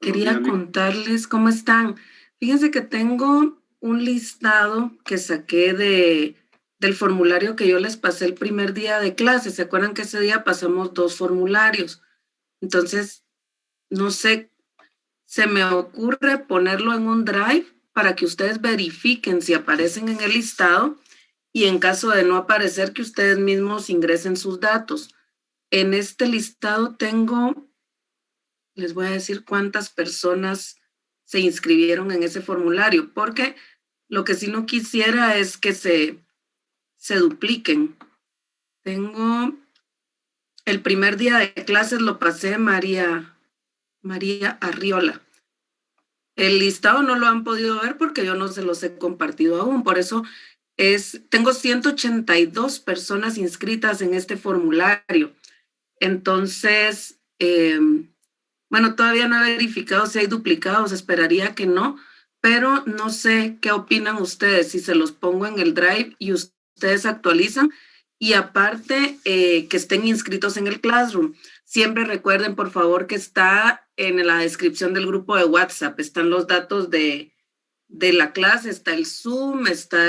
Buenos quería días, Liz. contarles cómo están. Fíjense que tengo un listado que saqué del formulario que yo les pasé el primer día de clase. ¿Se acuerdan que ese día pasamos 2 formularios? Entonces, no sé, se me ocurre ponerlo en un drive para que ustedes verifiquen si aparecen en el listado y en caso de no aparecer, que ustedes mismos ingresen sus datos. En este listado tengo, les voy a decir cuántas personas se inscribieron en ese formulario, porque lo que sí no quisiera es que se dupliquen. Tengo, el primer día de clases lo pasé María Arriola. El listado no lo han podido ver porque yo no se los he compartido aún, por eso tengo 182 personas inscritas en este formulario. Entonces, bueno, todavía no he verificado si hay duplicados, esperaría que no, pero no sé qué opinan ustedes, si se los pongo en el drive y ustedes actualizan, y aparte que estén inscritos en el Classroom. Siempre recuerden, por favor, que está en la descripción del grupo de WhatsApp, están los datos de la clase, está el Zoom, está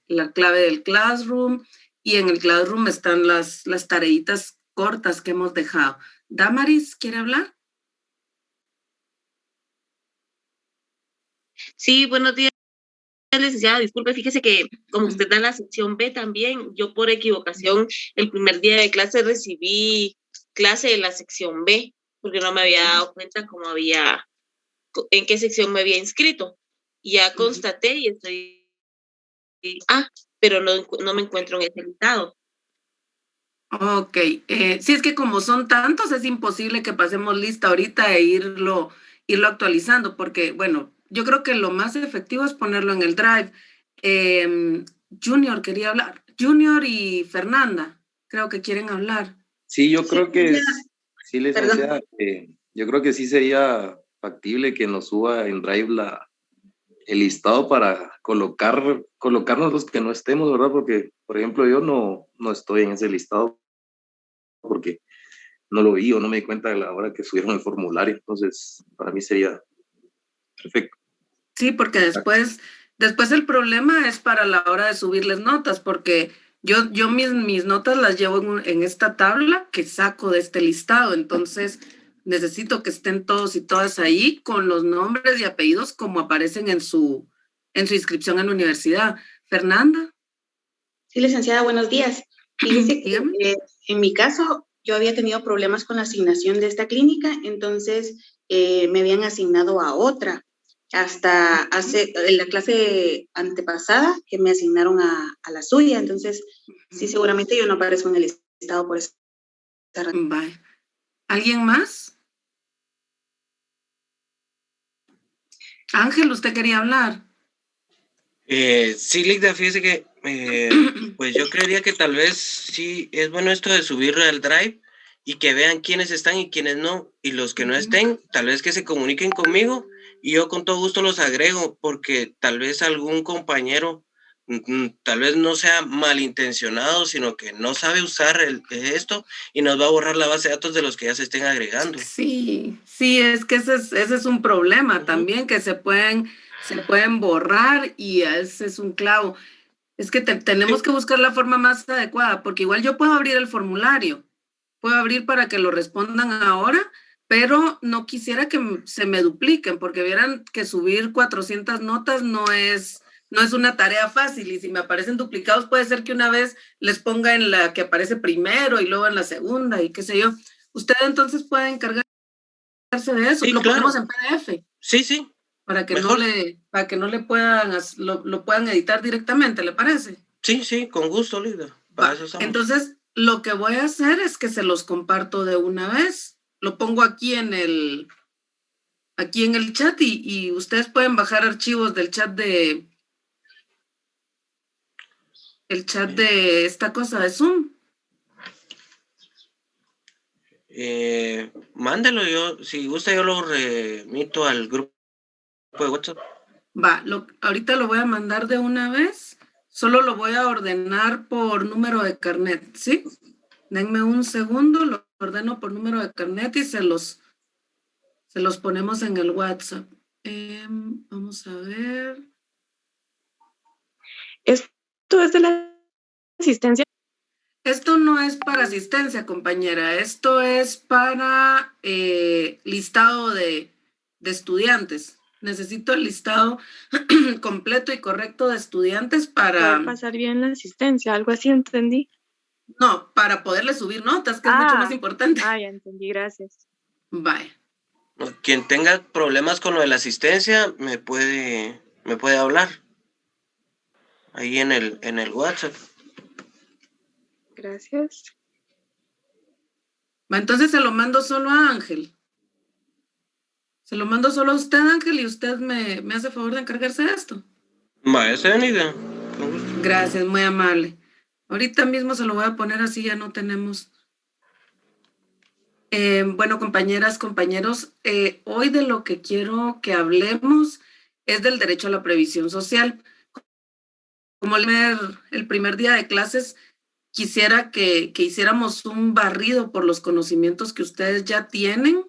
la clave del Classroom, y en el Classroom están las tareitas cortas que hemos dejado. Damaris, ¿quiere hablar? Sí, buenos días, licenciada. Disculpe, fíjese que como usted da en la sección B también, yo por equivocación el primer día de clase recibí clase de la sección B, porque no me había dado cuenta en qué sección me había inscrito. Y ya constaté y estoy, pero no me encuentro en ese listado. Ok, sí, es que como son tantos, es imposible que pasemos lista ahorita e irlo actualizando, porque, bueno, yo creo que lo más efectivo es ponerlo en el drive. Junior quería hablar. Junior y Fernanda, creo que quieren hablar. Sí, yo Sí, creo que sí, perdón. licenciada, yo creo que sí sería factible que nos suba en Drive el listado para colocarnos los que no estemos, ¿verdad? Porque, por ejemplo, yo no estoy en ese listado porque no lo vi o no me di cuenta de la hora que subieron el formulario. Entonces, para mí sería perfecto. Sí, porque después el problema es para la hora de subirles notas, porque yo mis notas las llevo en esta tabla que saco de este listado, entonces necesito que estén todos y todas ahí con los nombres y apellidos como aparecen en su inscripción en la universidad. Fernanda. Sí, licenciada, buenos días. Fíjese que Dígame. en mi caso yo había tenido problemas con la asignación de esta clínica, entonces me habían asignado a otra. Hasta en la clase antepasada que me asignaron a la suya, entonces sí, seguramente yo no aparezco en el listado por esa razón. Bye. ¿Alguien más? Ángel, ¿usted quería hablar? Sí, Ligda, fíjese que pues yo creería que tal vez sí es bueno esto de subirlo al Drive y que vean quiénes están y quiénes no, y los que no estén, tal vez que se comuniquen conmigo y yo con todo gusto los agrego, porque tal vez algún compañero tal vez no sea malintencionado, sino que no sabe usar esto y nos va a borrar la base de datos de los que ya se estén agregando. Sí, sí, es que ese es un problema también, que se pueden borrar, y ese es un clavo. Es que tenemos que buscar la forma más adecuada, porque igual yo puedo abrir el formulario, puedo abrir para que lo respondan ahora, pero no quisiera que se me dupliquen, porque vieran que subir 400 notas no es una tarea fácil, y si me aparecen duplicados puede ser que una vez les ponga en la que aparece primero y luego en la segunda y qué sé yo. Usted entonces puede encargarse de eso, Sí, lo claro. ponemos en PDF Sí, para que mejor. no le puedan, lo puedan editar directamente, ¿le parece? Sí, con gusto, Ligda. Para eso estamos. Entonces, lo que voy a hacer es que se los comparto de una vez. Lo pongo aquí en el chat, y ustedes pueden bajar archivos del chat de esta cosa de Zoom. Mándelo, si gusta yo lo remito al grupo de WhatsApp. Ahorita lo voy a mandar de una vez. Solo lo voy a ordenar por número de carnet, ¿sí? Denme un segundo, lo ordeno por número de carnet y se los Se los ponemos en el WhatsApp. Vamos a ver. Esto es de la asistencia. Esto no es para asistencia, compañera. Esto es para listado de estudiantes. Necesito el listado completo y correcto de estudiantes para... Poder pasar bien la asistencia, algo así entendí. No, para poderle subir notas, que es mucho más importante. Ya entendí, gracias. Vaya. Quien tenga problemas con lo de la asistencia me puede hablar ahí en el WhatsApp. Gracias. Entonces se lo mando solo a Ángel. Se lo mando solo a usted, Ángel, y usted me hace favor de encargarse de esto. Esa es la idea. Gracias, muy amable. Ahorita mismo se lo voy a poner así, ya no tenemos. Bueno, compañeras, compañeros, hoy de lo que quiero que hablemos es del derecho a la previsión social. Como el primer día de clases, quisiera que hiciéramos un barrido por los conocimientos que ustedes ya tienen,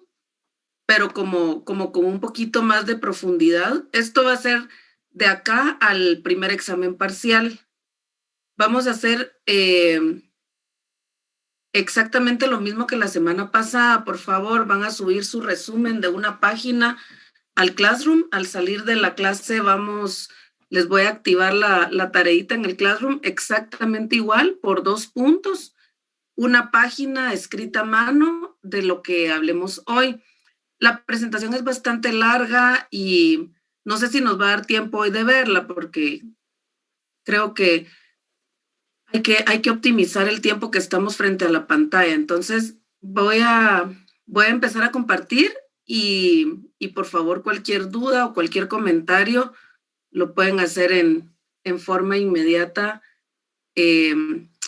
pero como con un poquito más de profundidad. Esto va a ser de acá al primer examen parcial. Vamos a hacer exactamente lo mismo que la semana pasada. Por favor, van a subir su resumen de una página al Classroom. Al salir de la clase les voy a activar la tareita en el Classroom exactamente igual por 2 puntos. Una página escrita a mano de lo que hablemos hoy. La presentación es bastante larga y no sé si nos va a dar tiempo hoy de verla porque creo que hay que optimizar el tiempo que estamos frente a la pantalla. Entonces voy a empezar a compartir y por favor cualquier duda o cualquier comentario lo pueden hacer en forma inmediata,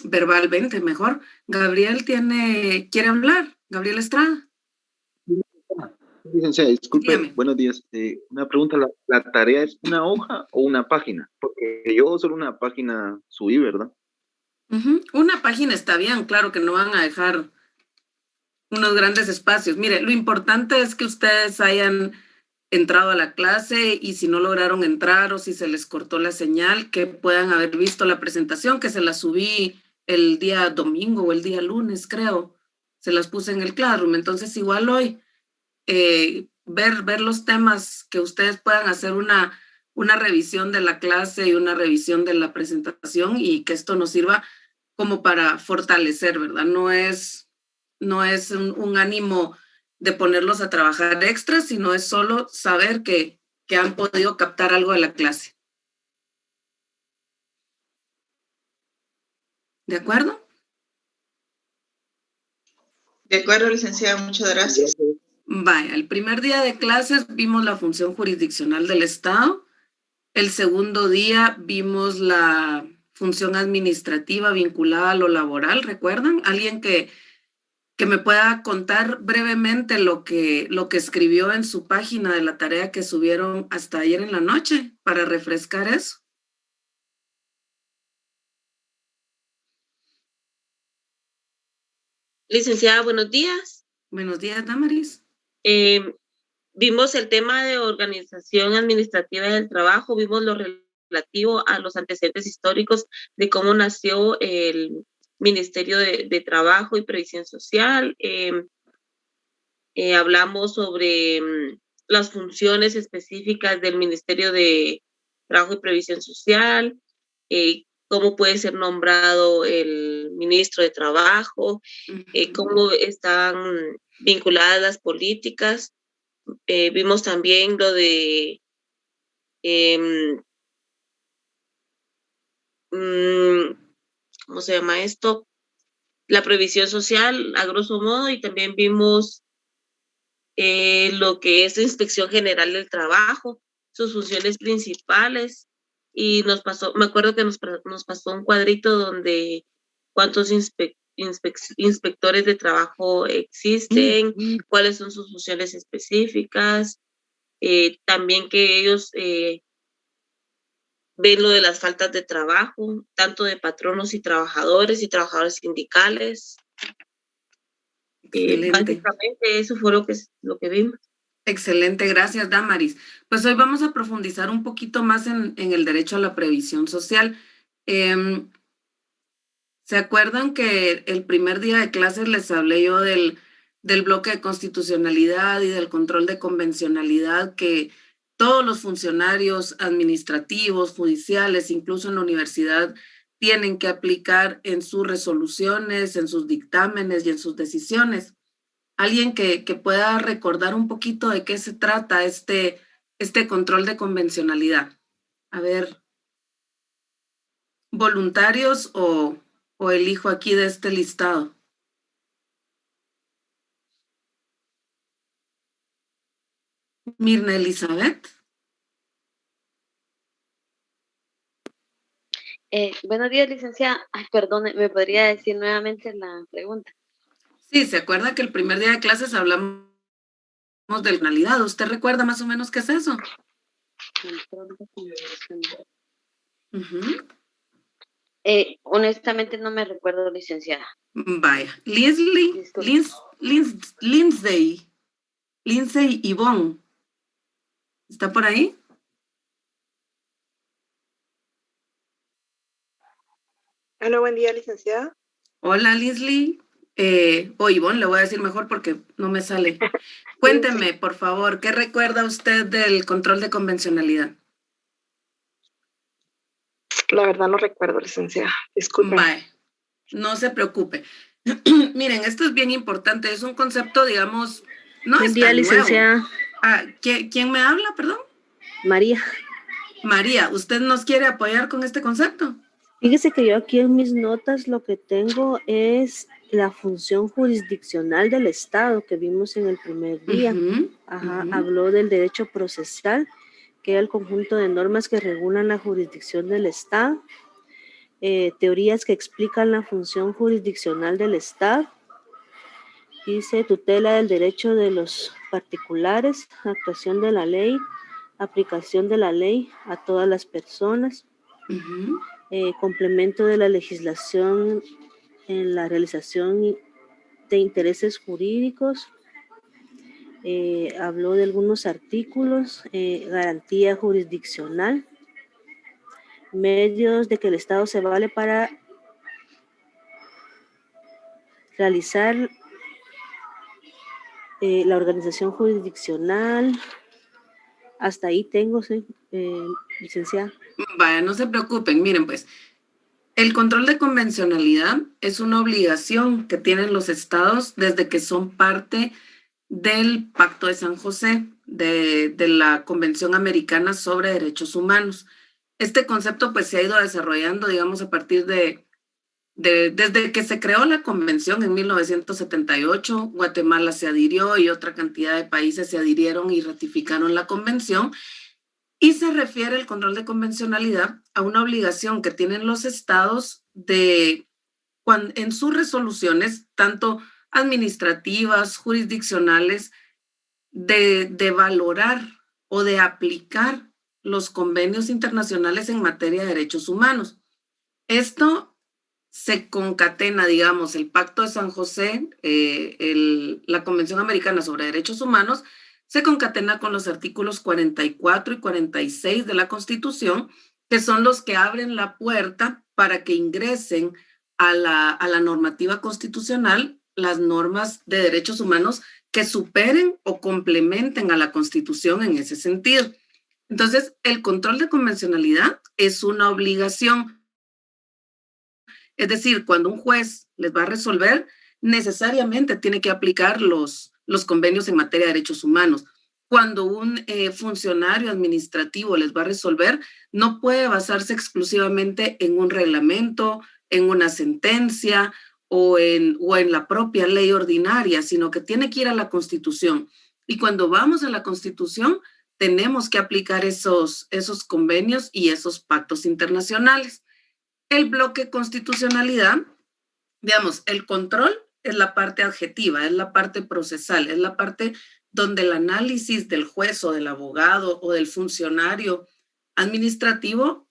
verbalmente mejor. Gabriel quiere hablar. Gabriel Estrada. Licenciada, disculpe, Dígame. buenos días. Una pregunta, ¿la tarea es una hoja o una página? Porque yo solo una página subí, ¿verdad? Una página está bien, claro que no van a dejar unos grandes espacios. Mire, lo importante es que ustedes hayan entrado a la clase y si no lograron entrar o si se les cortó la señal, que puedan haber visto la presentación, que se la subí el día domingo o el día lunes, creo. Se las puse en el Classroom. Entonces, igual hoy, ver los temas, que ustedes puedan hacer una revisión de la clase y una revisión de la presentación y que esto nos sirva como para fortalecer, ¿verdad? No es un ánimo de ponerlos a trabajar extra, sino es solo saber que han podido captar algo de la clase. ¿De acuerdo? De acuerdo, licenciada, muchas gracias. Vaya, el primer día de clases vimos la función jurisdiccional del Estado. El segundo día vimos la función administrativa vinculada a lo laboral, ¿recuerdan? Alguien que me pueda contar brevemente lo que escribió en su página de la tarea que subieron hasta ayer en la noche para refrescar eso. Licenciada, buenos días. Buenos días, Damaris. Vimos el tema de organización administrativa del trabajo, vimos lo relativo a los antecedentes históricos de cómo nació el Ministerio de Trabajo y Previsión Social. Hablamos sobre las funciones específicas del Ministerio de Trabajo y Previsión Social, cómo puede ser nombrado el ministro de Trabajo, cómo están vinculadas las políticas. Vimos también lo de ¿cómo se llama esto? La previsión social, a grosso modo, y también vimos lo que es la Inspección General del Trabajo, sus funciones principales, y me acuerdo que nos pasó un cuadrito donde cuántos inspectores de trabajo existen, cuáles son sus funciones específicas, también que ellos ven lo de las faltas de trabajo, tanto de patronos y trabajadores sindicales. Básicamente eso fue lo que vimos. Excelente, gracias, Damaris. Pues hoy vamos a profundizar un poquito más en el derecho a la previsión social. ¿Se acuerdan que el primer día de clases les hablé yo del bloque de constitucionalidad y del control de convencionalidad que todos los funcionarios administrativos, judiciales, incluso en la universidad, tienen que aplicar en sus resoluciones, en sus dictámenes y en sus decisiones? Alguien que pueda recordar un poquito de qué se trata este control de convencionalidad. A ver, voluntarios o elijo aquí de este listado. Mirna Elizabeth. Buenos días, licenciada. Ay, perdone, ¿me podría decir nuevamente la pregunta? Sí, ¿se acuerda que el primer día de clases hablamos de penalidad? ¿Usted recuerda más o menos qué es eso? Uh-huh. Honestamente no me recuerdo, licenciada. Vaya. Lindsay Yvonne. ¿Está por ahí? Hola, buen día, licenciada. Hola, Lindsay. O Yvonne, le voy a decir mejor porque no me sale. Cuénteme, por favor, ¿qué recuerda usted del control de convencionalidad? La verdad no recuerdo, licenciada. Disculpe. Vale, no se preocupe. Miren, esto es bien importante. Es un concepto, digamos, no Buen es día, tan licenciada. nuevo. Ah, ¿quién me habla, perdón? María. María, ¿usted nos quiere apoyar con este concepto? Fíjese que yo aquí en mis notas lo que tengo es la función jurisdiccional del Estado que vimos en el primer día. Habló del derecho procesal, que es el conjunto de normas que regulan la jurisdicción del Estado, teorías que explican la función jurisdiccional del Estado, dice tutela del derecho de los particulares, actuación de la ley, aplicación de la ley a todas las personas, complemento de la legislación en la realización de intereses jurídicos, habló de algunos artículos, garantía jurisdiccional, medios de que el Estado se vale para realizar la organización jurisdiccional. Hasta ahí tengo, licenciada. Vaya, no se preocupen, miren pues, el control de convencionalidad es una obligación que tienen los estados desde que son parte del Pacto de San José, de la Convención Americana sobre Derechos Humanos. Este concepto pues se ha ido desarrollando, digamos, a partir desde que se creó la convención en 1978, Guatemala se adhirió y otra cantidad de países se adhirieron y ratificaron la convención. Y se refiere el control de convencionalidad a una obligación que tienen los estados en sus resoluciones, tanto administrativas, jurisdiccionales, de valorar o de aplicar los convenios internacionales en materia de derechos humanos. Esto se concatena, digamos, el Pacto de San José, la Convención Americana sobre Derechos Humanos, se concatena con los artículos 44 y 46 de la Constitución, que son los que abren la puerta para que ingresen a la normativa constitucional las normas de derechos humanos que superen o complementen a la Constitución en ese sentido. Entonces, el control de convencionalidad es una obligación. Es decir, cuando un juez les va a resolver, necesariamente tiene que aplicar los convenios en materia de derechos humanos. Cuando un funcionario administrativo les va a resolver, no puede basarse exclusivamente en un reglamento, en una sentencia o en la propia ley ordinaria, sino que tiene que ir a la Constitución. Y cuando vamos a la Constitución, tenemos que aplicar esos convenios y esos pactos internacionales. El bloque constitucionalidad, digamos, el control es la parte adjetiva, es la parte procesal, es la parte donde el análisis del juez o del abogado o del funcionario administrativo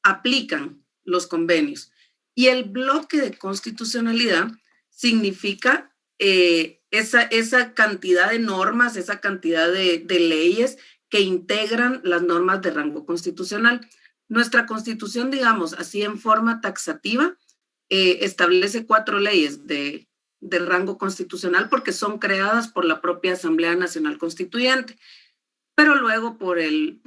aplican los convenios. Y el bloque de constitucionalidad significa esa cantidad de normas, esa cantidad de leyes que integran las normas de rango constitucional. Nuestra Constitución, digamos, así en forma taxativa, establece 4 leyes de rango constitucional porque son creadas por la propia Asamblea Nacional Constituyente. Pero luego por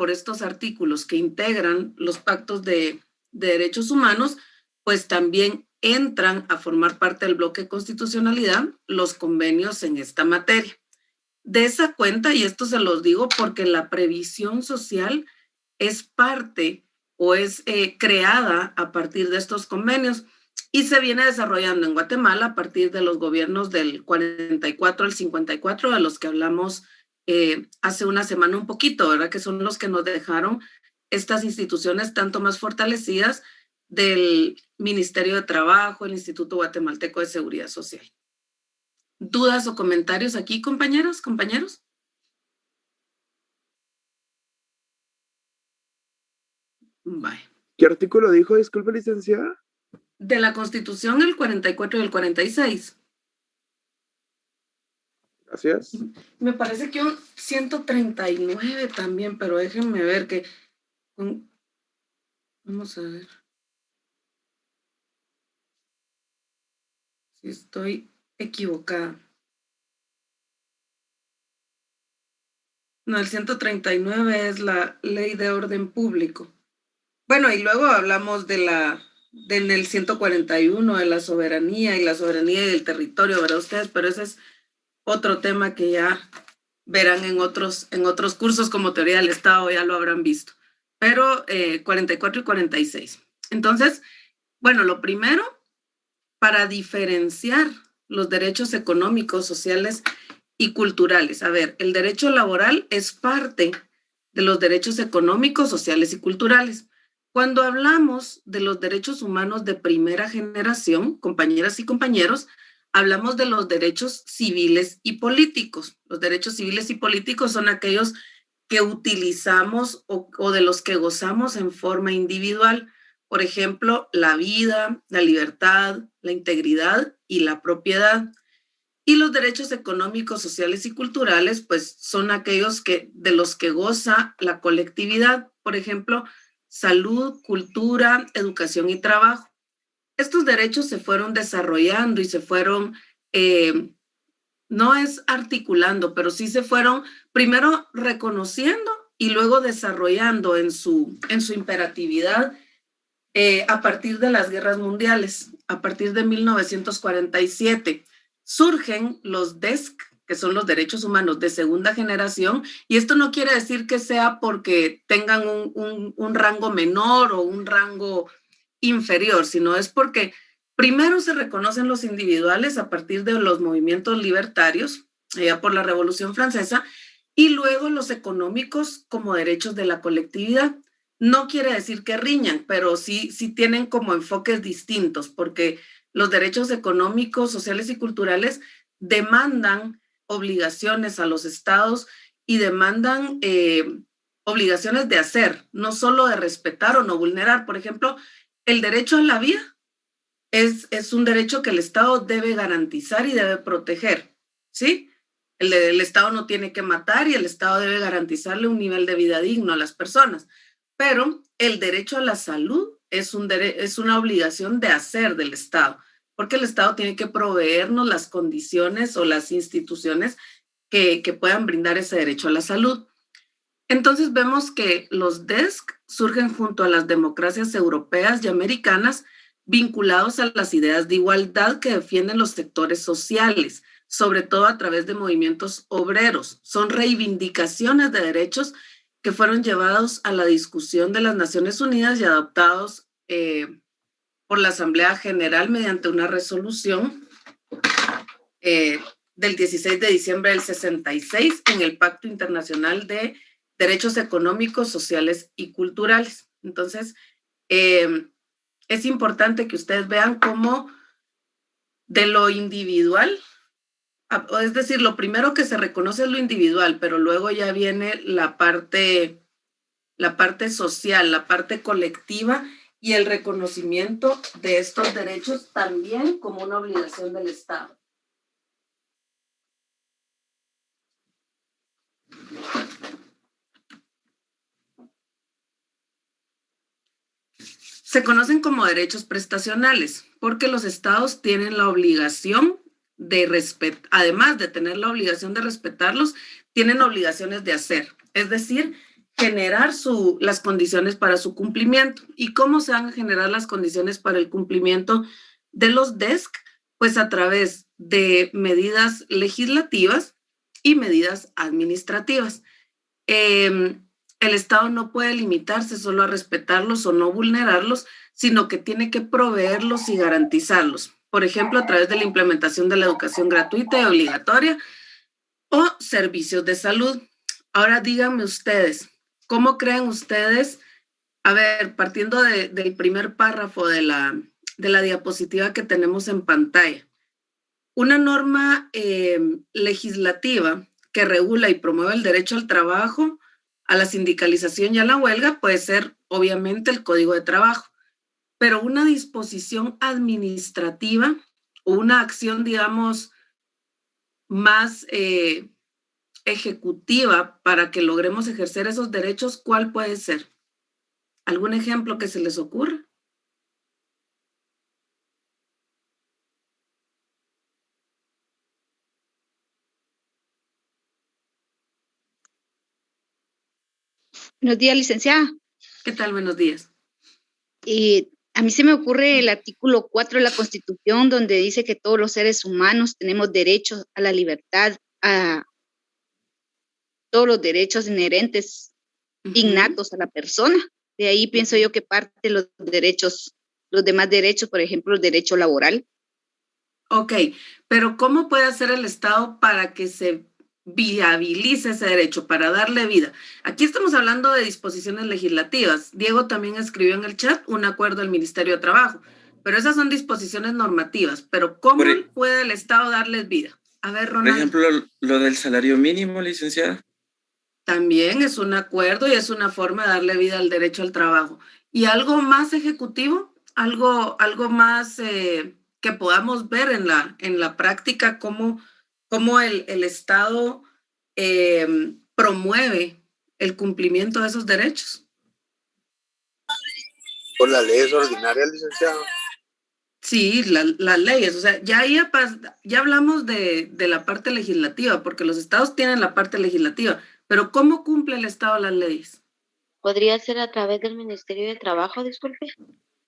estos artículos que integran los pactos de derechos humanos, pues también entran a formar parte del bloque de constitucionalidad los convenios en esta materia. De esa cuenta, y esto se los digo porque la previsión social es parte o es creada a partir de estos convenios y se viene desarrollando en Guatemala a partir de los gobiernos del 44 al 54, de los que hablamos hace una semana un poquito, ¿verdad? Que son los que nos dejaron estas instituciones tanto más fortalecidas del Ministerio de Trabajo, el Instituto Guatemalteco de Seguridad Social. ¿Dudas o comentarios aquí, compañeros, compañeros? Bye. ¿Qué artículo dijo, disculpe, licenciada? De la Constitución, el 44 y el 46. Gracias. Me parece que un 139 también, pero déjenme ver que... Vamos a ver. Si estoy equivocada. No, el 139 es la Ley de Orden Público. Bueno, y luego hablamos del 141, de la soberanía y la soberanía del territorio, ¿verdad ustedes? Pero ese es otro tema que ya verán en otros cursos como teoría del Estado, ya lo habrán visto. Pero 44 y 46. Entonces, bueno, lo primero, para diferenciar los derechos económicos, sociales y culturales. A ver, el derecho laboral es parte de los derechos económicos, sociales y culturales. Cuando hablamos de los derechos humanos de primera generación, compañeras y compañeros, hablamos de los derechos civiles y políticos. Los derechos civiles y políticos son aquellos que utilizamos o de los que gozamos en forma individual. Por ejemplo, la vida, la libertad, la integridad y la propiedad. Y los derechos económicos, sociales y culturales, pues son aquellos de los que goza la colectividad. Por ejemplo, salud, cultura, educación y trabajo. Estos derechos se fueron desarrollando y se fueron, no es articulando, pero sí se fueron primero reconociendo y luego desarrollando en su imperatividad a partir de las guerras mundiales. A partir de 1947 surgen los DESC, que son los derechos humanos de segunda generación, y esto no quiere decir que sea porque tengan un rango menor o un rango inferior, sino es porque primero se reconocen los individuales a partir de los movimientos libertarios, allá por la Revolución Francesa, y luego los económicos como derechos de la colectividad. No quiere decir que riñan, pero sí tienen como enfoques distintos, porque los derechos económicos, sociales y culturales demandan obligaciones a los estados y demandan obligaciones de hacer, no solo de respetar o no vulnerar. Por ejemplo, el derecho a la vida es un derecho que el Estado debe garantizar y debe proteger, ¿sí? El Estado no tiene que matar y el Estado debe garantizarle un nivel de vida digno a las personas. Pero el derecho a la salud es una obligación de hacer del Estado, porque el Estado tiene que proveernos las condiciones o las instituciones que puedan brindar ese derecho a la salud. Entonces vemos que los DESC surgen junto a las democracias europeas y americanas vinculados a las ideas de igualdad que defienden los sectores sociales, sobre todo a través de movimientos obreros. Son reivindicaciones de derechos que fueron llevados a la discusión de las Naciones Unidas y adoptados por la Asamblea General mediante una resolución del 16 de diciembre del 66 en el Pacto Internacional de Derechos Económicos, Sociales y Culturales. Entonces, es importante que ustedes vean cómo de lo individual, es decir, lo primero que se reconoce es lo individual, pero luego ya viene la parte social, la parte colectiva y el reconocimiento de estos derechos también como una obligación del Estado. Se conocen como derechos prestacionales porque los estados tienen la obligación de respetar, además de tener la obligación de respetarlos, tienen obligaciones de hacer, es decir, generar las condiciones para su cumplimiento. ¿Y cómo se van a generar las condiciones para el cumplimiento de los DESC? Pues a través de medidas legislativas y medidas administrativas. El Estado no puede limitarse solo a respetarlos o no vulnerarlos, sino que tiene que proveerlos y garantizarlos. Por ejemplo, a través de la implementación de la educación gratuita y obligatoria o servicios de salud. Ahora díganme ustedes, ¿cómo creen ustedes? A ver, partiendo del primer párrafo de la diapositiva que tenemos en pantalla, una norma legislativa que regula y promueve el derecho al trabajo, a la sindicalización y a la huelga puede ser, obviamente, el Código de Trabajo, pero una disposición administrativa o una acción, digamos, más ejecutiva para que logremos ejercer esos derechos, ¿cuál puede ser? ¿Algún ejemplo que se les ocurra? Buenos días, licenciada. ¿Qué tal? Buenos días. A mí se me ocurre el artículo 4 de la Constitución, donde dice que todos los seres humanos tenemos derecho a la libertad, a todos los derechos inherentes, innatos a la persona. De ahí pienso yo que parte los derechos, los demás derechos, por ejemplo, el derecho laboral. Ok, pero ¿cómo puede hacer el Estado para que se viabilice ese derecho, para darle vida? Aquí estamos hablando de disposiciones legislativas. Diego también escribió en el chat un acuerdo del Ministerio de Trabajo, pero esas son disposiciones normativas. Pero ¿cómo puede el Estado darles vida? A ver, Ronald. Por ejemplo, lo del salario mínimo, licenciada. También es un acuerdo y es una forma de darle vida al derecho al trabajo. ¿Y algo más ejecutivo? ¿Algo más que podamos ver en la práctica, cómo el Estado promueve el cumplimiento de esos derechos? Por las leyes ordinarias, licenciado. Sí, las leyes, o sea, ya hablamos de la parte legislativa, porque los estados tienen la parte legislativa, pero ¿cómo cumple el Estado las leyes? ¿Podría ser a través del Ministerio de Trabajo, disculpe?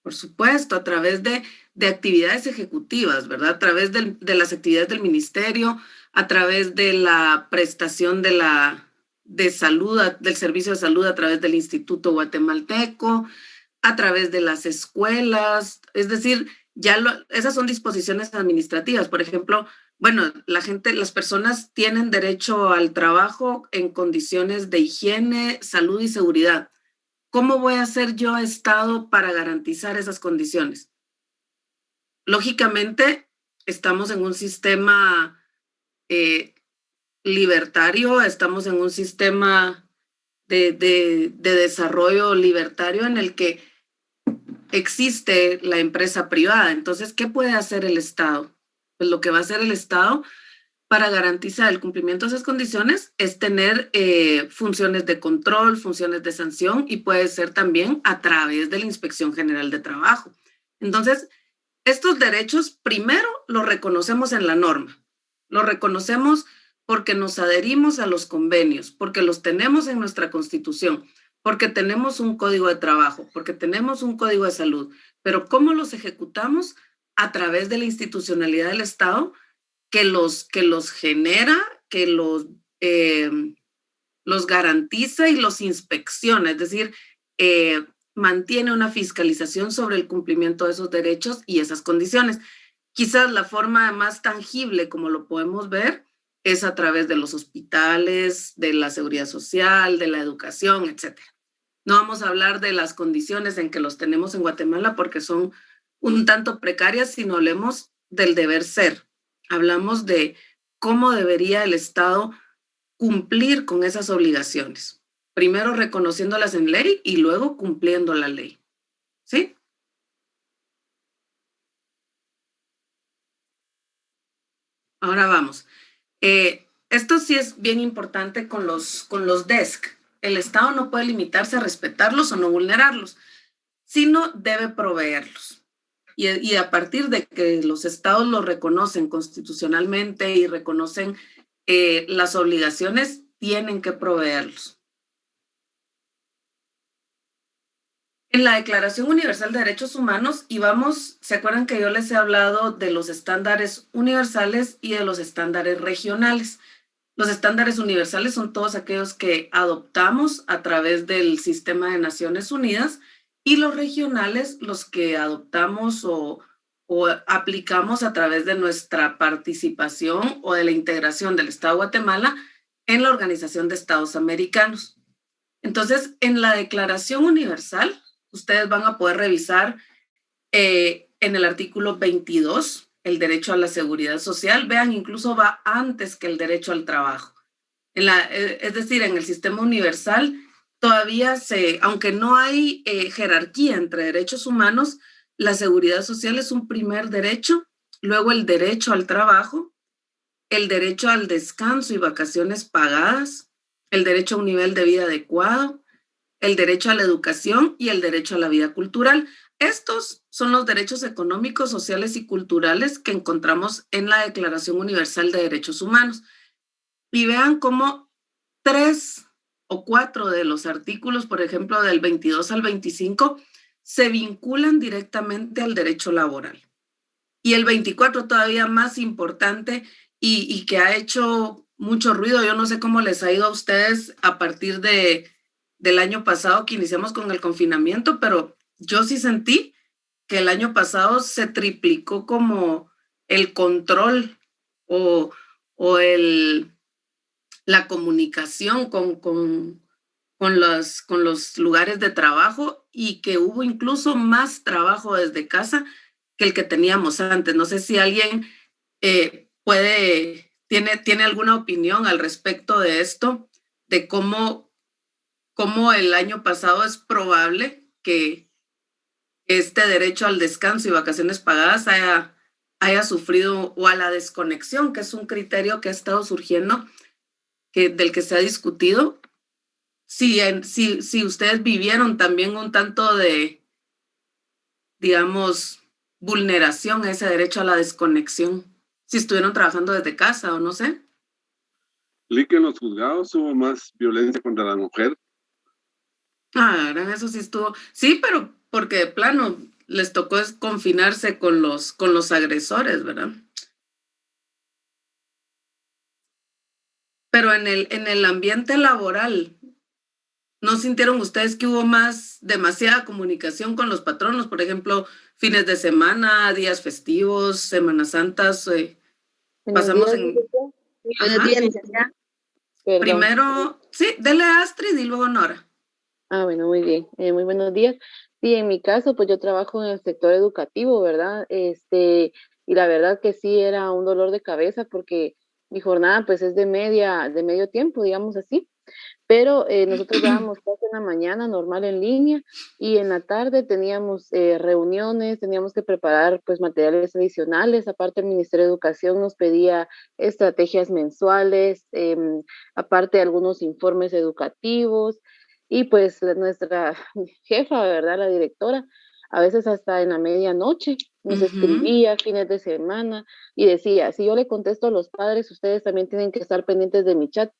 Por supuesto, a través de actividades ejecutivas, ¿verdad? A través de las actividades del ministerio, a través de la prestación de salud, del servicio de salud a través del Instituto Guatemalteco, a través de las escuelas, es decir, esas son disposiciones administrativas. Por ejemplo, bueno, las personas tienen derecho al trabajo en condiciones de higiene, salud y seguridad. ¿Cómo voy a hacer yo, Estado, para garantizar esas condiciones? Lógicamente, estamos en un sistema libertario, estamos en un sistema de desarrollo libertario en el que existe la empresa privada. Entonces, ¿qué puede hacer el Estado? Pues lo que va a hacer el Estado para garantizar el cumplimiento de esas condiciones es tener funciones de control, funciones de sanción y puede ser también a través de la Inspección General de Trabajo. Entonces, estos derechos primero los reconocemos en la norma. Los reconocemos porque nos adherimos a los convenios, porque los tenemos en nuestra Constitución, porque tenemos un código de trabajo, porque tenemos un código de salud. Pero ¿cómo los ejecutamos? A través de la institucionalidad del Estado, que los genera, que los garantiza y los inspecciona, es decir, mantiene una fiscalización sobre el cumplimiento de esos derechos y esas condiciones. Quizás la forma más tangible, como lo podemos ver, es a través de los hospitales, de la seguridad social, de la educación, etc. No vamos a hablar de las condiciones en que los tenemos en Guatemala porque son un tanto precarias, sino hablemos del deber ser. Hablamos de cómo debería el Estado cumplir con esas obligaciones. Primero reconociéndolas en ley y luego cumpliendo la ley. ¿Sí? Ahora vamos. esto sí es bien importante con los DESC. El Estado no puede limitarse a respetarlos o no vulnerarlos, sino debe proveerlos. Y a partir de que los estados los reconocen constitucionalmente y reconocen las obligaciones, tienen que proveerlos. En la Declaración Universal de Derechos Humanos, ¿se acuerdan que yo les he hablado de los estándares universales y de los estándares regionales? Los estándares universales son todos aquellos que adoptamos a través del sistema de Naciones Unidas, y los regionales, los que adoptamos o aplicamos a través de nuestra participación o de la integración del Estado de Guatemala en la Organización de Estados Americanos. Entonces, en la Declaración Universal, ustedes van a poder revisar en el artículo 22, el derecho a la seguridad social. Vean, incluso va antes que el derecho al trabajo. Es decir, en el sistema universal, todavía aunque no hay jerarquía entre derechos humanos, la seguridad social es un primer derecho, luego el derecho al trabajo, el derecho al descanso y vacaciones pagadas, el derecho a un nivel de vida adecuado, el derecho a la educación y el derecho a la vida cultural. Estos son los derechos económicos, sociales y culturales que encontramos en la Declaración Universal de Derechos Humanos. Y vean cómo 3 o 4 de los artículos, por ejemplo, del 22 al 25, se vinculan directamente al derecho laboral. Y el 24 todavía más importante y que ha hecho mucho ruido. Yo no sé cómo les ha ido a ustedes a partir del año pasado que iniciamos con el confinamiento, pero yo sí sentí que el año pasado se triplicó como el control o la comunicación con los lugares de trabajo, y que hubo incluso más trabajo desde casa que el que teníamos antes. No sé si alguien tiene alguna opinión al respecto de esto, de cómo el año pasado es probable que este derecho al descanso y vacaciones pagadas haya sufrido, o a la desconexión, que es un criterio que ha estado surgiendo, del que se ha discutido. Si ustedes vivieron también un tanto de, digamos, vulneración a ese derecho a la desconexión, si estuvieron trabajando desde casa o no sé. ¿Leí que en los juzgados hubo más violencia contra la mujer? Eso sí estuvo. Sí, pero porque de plano les tocó confinarse con los agresores, ¿verdad? Pero en el ambiente laboral, ¿no sintieron ustedes que hubo demasiada comunicación con los patronos? Por ejemplo, fines de semana, días festivos, Semanas Santas. Pasamos en... Buenos días, licenciada. Primero, sí, dele a Astrid y luego Nora. Bueno, muy bien. Muy buenos días. Sí, en mi caso, pues yo trabajo en el sector educativo, ¿verdad? Y la verdad que sí era un dolor de cabeza porque mi jornada pues es de medio tiempo, digamos así. Pero nosotros dábamos clase en la mañana normal en línea, y en la tarde teníamos reuniones, teníamos que preparar pues materiales adicionales. Aparte, el Ministerio de Educación nos pedía estrategias mensuales, aparte algunos informes educativos, y pues nuestra jefa, ¿verdad? La directora, a veces hasta en la medianoche nos escribía fines de semana y decía: si yo le contesto a los padres, ustedes también tienen que estar pendientes de mi chat.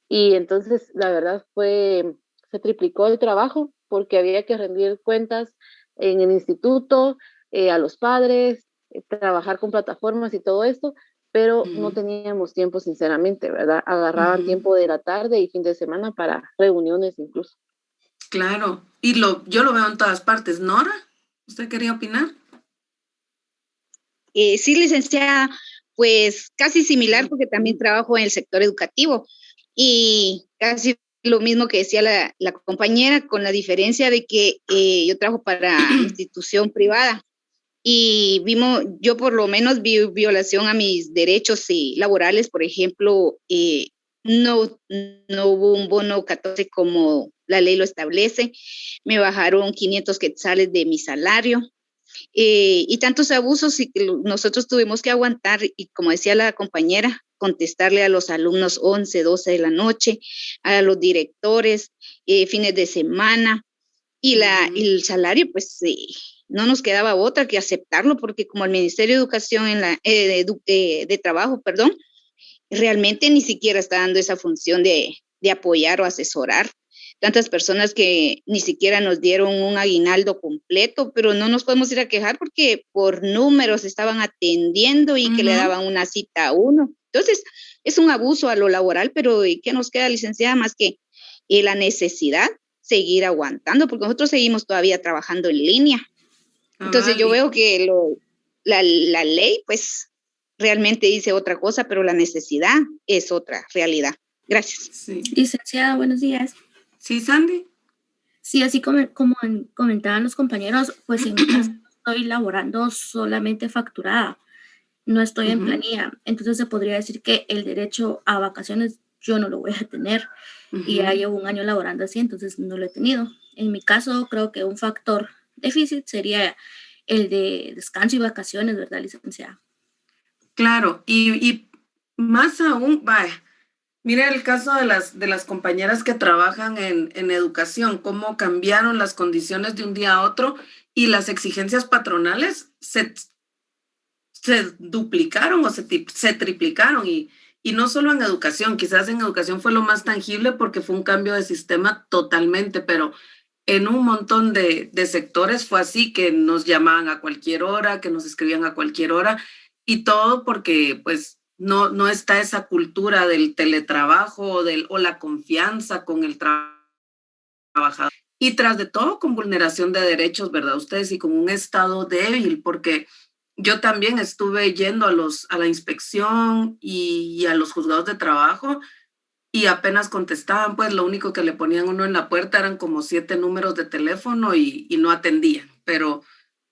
Y entonces, la verdad se triplicó el trabajo porque había que rendir cuentas en el instituto, a los padres, trabajar con plataformas y todo esto, pero no teníamos tiempo, sinceramente, ¿verdad? Agarraban tiempo de la tarde y fin de semana para reuniones incluso. Claro, y yo lo veo en todas partes. Nora, ¿usted quería opinar? Sí, licenciada, pues casi similar porque también trabajo en el sector educativo. Y casi lo mismo que decía la compañera, con la diferencia de que yo trabajo para institución privada, y yo por lo menos vi violación a mis derechos laborales. Por ejemplo, no hubo un bono 14 como la ley lo establece, me bajaron 500 quetzales de mi salario, y tantos abusos y que nosotros tuvimos que aguantar. Y como decía la compañera, contestarle a los alumnos 11, 12 de la noche, a los directores, fines de semana, y el salario, pues no nos quedaba otra que aceptarlo, porque como el Ministerio de Educación, de Trabajo, perdón, realmente ni siquiera está dando esa función de apoyar o asesorar. Tantas personas que ni siquiera nos dieron un aguinaldo completo, pero no nos podemos ir a quejar porque por números estaban atendiendo y que le daban una cita a uno. Entonces, es un abuso a lo laboral, pero ¿qué nos queda, licenciada? Más que la necesidad seguir aguantando, porque nosotros seguimos todavía trabajando en línea. Entonces, yo veo que la ley, pues, realmente dice otra cosa, pero la necesidad es otra realidad. Gracias. Sí. Licenciada, buenos días. Sí, Sandy. Sí, así como comentaban los compañeros, pues en mi caso estoy laborando solamente facturada, no estoy en planilla, entonces se podría decir que el derecho a vacaciones yo no lo voy a tener y ya llevo un año laborando así, entonces no lo he tenido. En mi caso creo que un factor déficit sería el de descanso y vacaciones, ¿verdad, licenciada? Claro, y más aún, vaya, mire el caso de las compañeras que trabajan en educación, cómo cambiaron las condiciones de un día a otro y las exigencias patronales se duplicaron o se triplicaron y no solo en educación, quizás en educación fue lo más tangible porque fue un cambio de sistema totalmente, pero en un montón de sectores fue así, que nos llamaban a cualquier hora, que nos escribían a cualquier hora y todo porque pues no está esa cultura del teletrabajo o la confianza con el trabajador. Y tras de todo con vulneración de derechos, ¿verdad? Ustedes y con un estado débil, porque yo también estuve yendo a la inspección y a los juzgados de trabajo y apenas contestaban, pues lo único que le ponían uno en la puerta eran como 7 números de teléfono y no atendían. Pero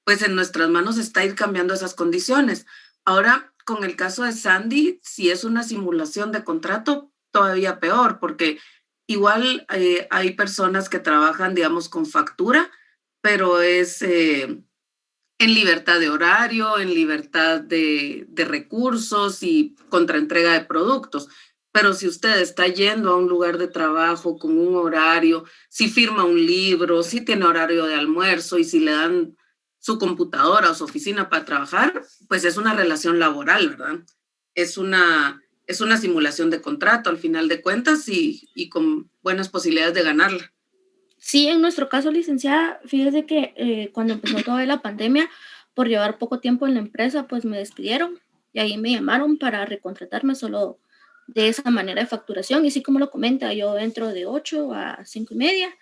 pues en nuestras manos está ir cambiando esas condiciones. Ahora, con el caso de Sandy, si es una simulación de contrato, todavía peor, porque igual hay personas que trabajan, digamos, con factura, pero es en libertad de horario, en libertad de recursos y contraentrega de productos. Pero si usted está yendo a un lugar de trabajo con un horario, si firma un libro, si tiene horario de almuerzo y si le dan su computadora o su oficina para trabajar, pues es una relación laboral, ¿verdad? Es una simulación de contrato al final de cuentas y con buenas posibilidades de ganarla. Sí, en nuestro caso, licenciada, fíjese que cuando empezó toda la pandemia, por llevar poco tiempo en la empresa, pues me despidieron y ahí me llamaron para recontratarme solo de esa manera de facturación. Y sí, como lo comenta, yo entro de 8 a 5:30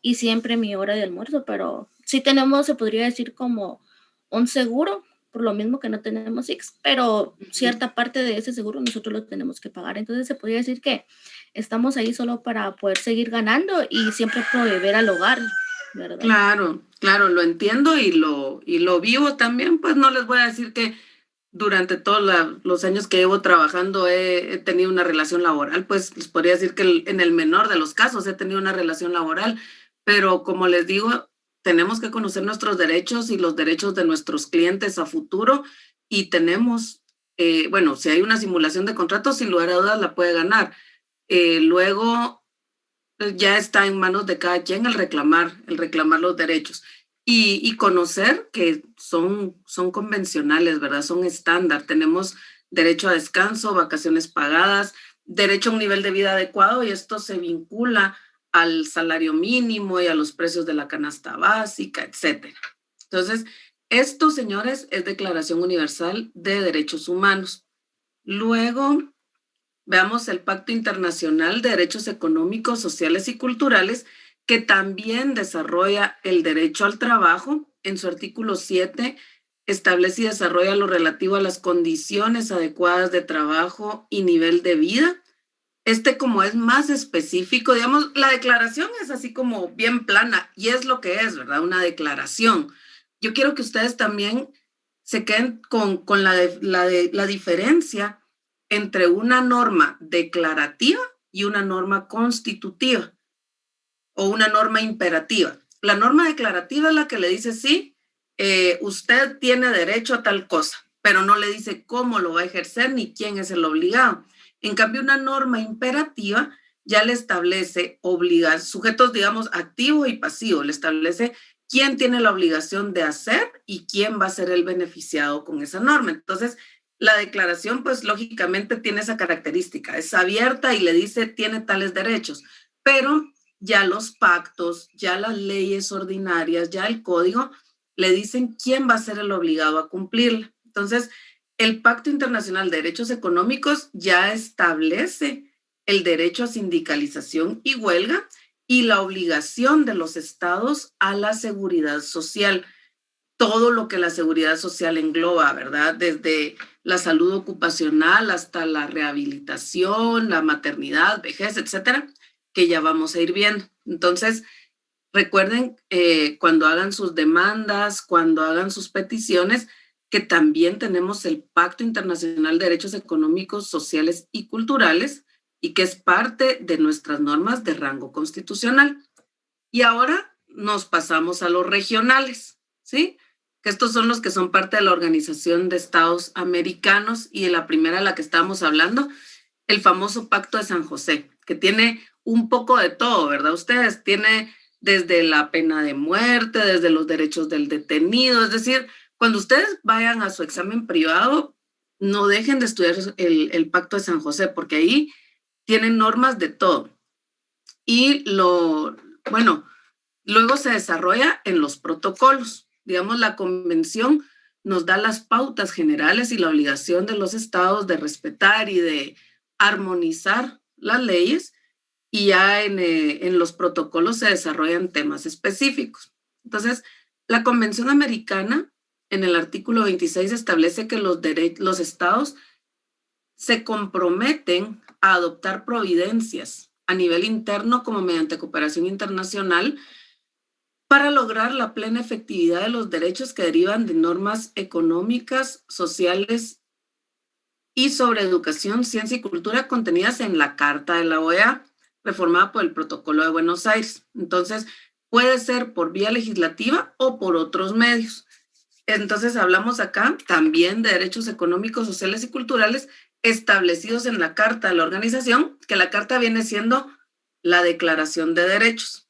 y siempre mi hora de almuerzo, pero sí tenemos, se podría decir, como un seguro, por lo mismo que no tenemos IX, pero cierta parte de ese seguro nosotros lo tenemos que pagar. Entonces se podría decir que estamos ahí solo para poder seguir ganando y siempre proveer al hogar, ¿verdad? Claro, lo entiendo y lo vivo también. Pues no les voy a decir que durante todos los años que llevo trabajando he tenido una relación laboral, pues les podría decir que en el menor de los casos he tenido una relación laboral, pero como les digo, tenemos que conocer nuestros derechos y los derechos de nuestros clientes a futuro y tenemos, bueno, si hay una simulación de contrato, sin lugar a dudas la puede ganar. Luego ya está en manos de cada quien el reclamar los derechos y conocer que son convencionales, ¿verdad? Son estándar. Tenemos derecho a descanso, vacaciones pagadas, derecho a un nivel de vida adecuado y esto se vincula al salario mínimo y a los precios de la canasta básica, etcétera. Entonces, esto, señores, es Declaración Universal de Derechos Humanos. Luego, veamos el Pacto Internacional de Derechos Económicos, Sociales y Culturales, que también desarrolla el derecho al trabajo. En su artículo 7 establece y desarrolla lo relativo a las condiciones adecuadas de trabajo y nivel de vida. Como es más específico, digamos, la declaración es así como bien plana y es lo que es, ¿verdad? Una declaración. Yo quiero que ustedes también se queden con la diferencia entre una norma declarativa y una norma constitutiva o una norma imperativa. La norma declarativa es la que le dice, sí, usted tiene derecho a tal cosa, pero no le dice cómo lo va a ejercer ni quién es el obligado. En cambio, una norma imperativa ya le establece sujetos, digamos, activo y pasivo, le establece quién tiene la obligación de hacer y quién va a ser el beneficiado con esa norma. Entonces, la declaración, pues, lógicamente tiene esa característica, es abierta y le dice, tiene tales derechos, pero ya los pactos, ya las leyes ordinarias, ya el código, le dicen quién va a ser el obligado a cumplirla. Entonces, el Pacto Internacional de Derechos Económicos ya establece el derecho a sindicalización y huelga y la obligación de los estados a la seguridad social. Todo lo que la seguridad social engloba, ¿verdad? Desde la salud ocupacional hasta la rehabilitación, la maternidad, vejez, etcétera, que ya vamos a ir viendo. Entonces, recuerden cuando hagan sus demandas, cuando hagan sus peticiones, que también tenemos el Pacto Internacional de Derechos Económicos, Sociales y Culturales, y que es parte de nuestras normas de rango constitucional. Y ahora nos pasamos a los regionales, ¿sí? Que estos son los que son parte de la Organización de Estados Americanos, y de la primera de la que estábamos hablando, el famoso Pacto de San José, que tiene un poco de todo, ¿verdad? Ustedes tiene desde la pena de muerte, desde los derechos del detenido, es decir, cuando ustedes vayan a su examen privado, no dejen de estudiar el Pacto de San José, porque ahí tienen normas de todo. Y luego se desarrolla en los protocolos. Digamos, la convención nos da las pautas generales y la obligación de los estados de respetar y de armonizar las leyes, y ya en los protocolos se desarrollan temas específicos. Entonces, la Convención Americana, en el artículo 26, establece que los estados se comprometen a adoptar providencias a nivel interno como mediante cooperación internacional para lograr la plena efectividad de los derechos que derivan de normas económicas, sociales y sobre educación, ciencia y cultura contenidas en la Carta de la OEA, reformada por el Protocolo de Buenos Aires. Entonces, puede ser por vía legislativa o por otros medios. Entonces, hablamos acá también de derechos económicos, sociales y culturales establecidos en la Carta de la organización, que la Carta viene siendo la Declaración de Derechos.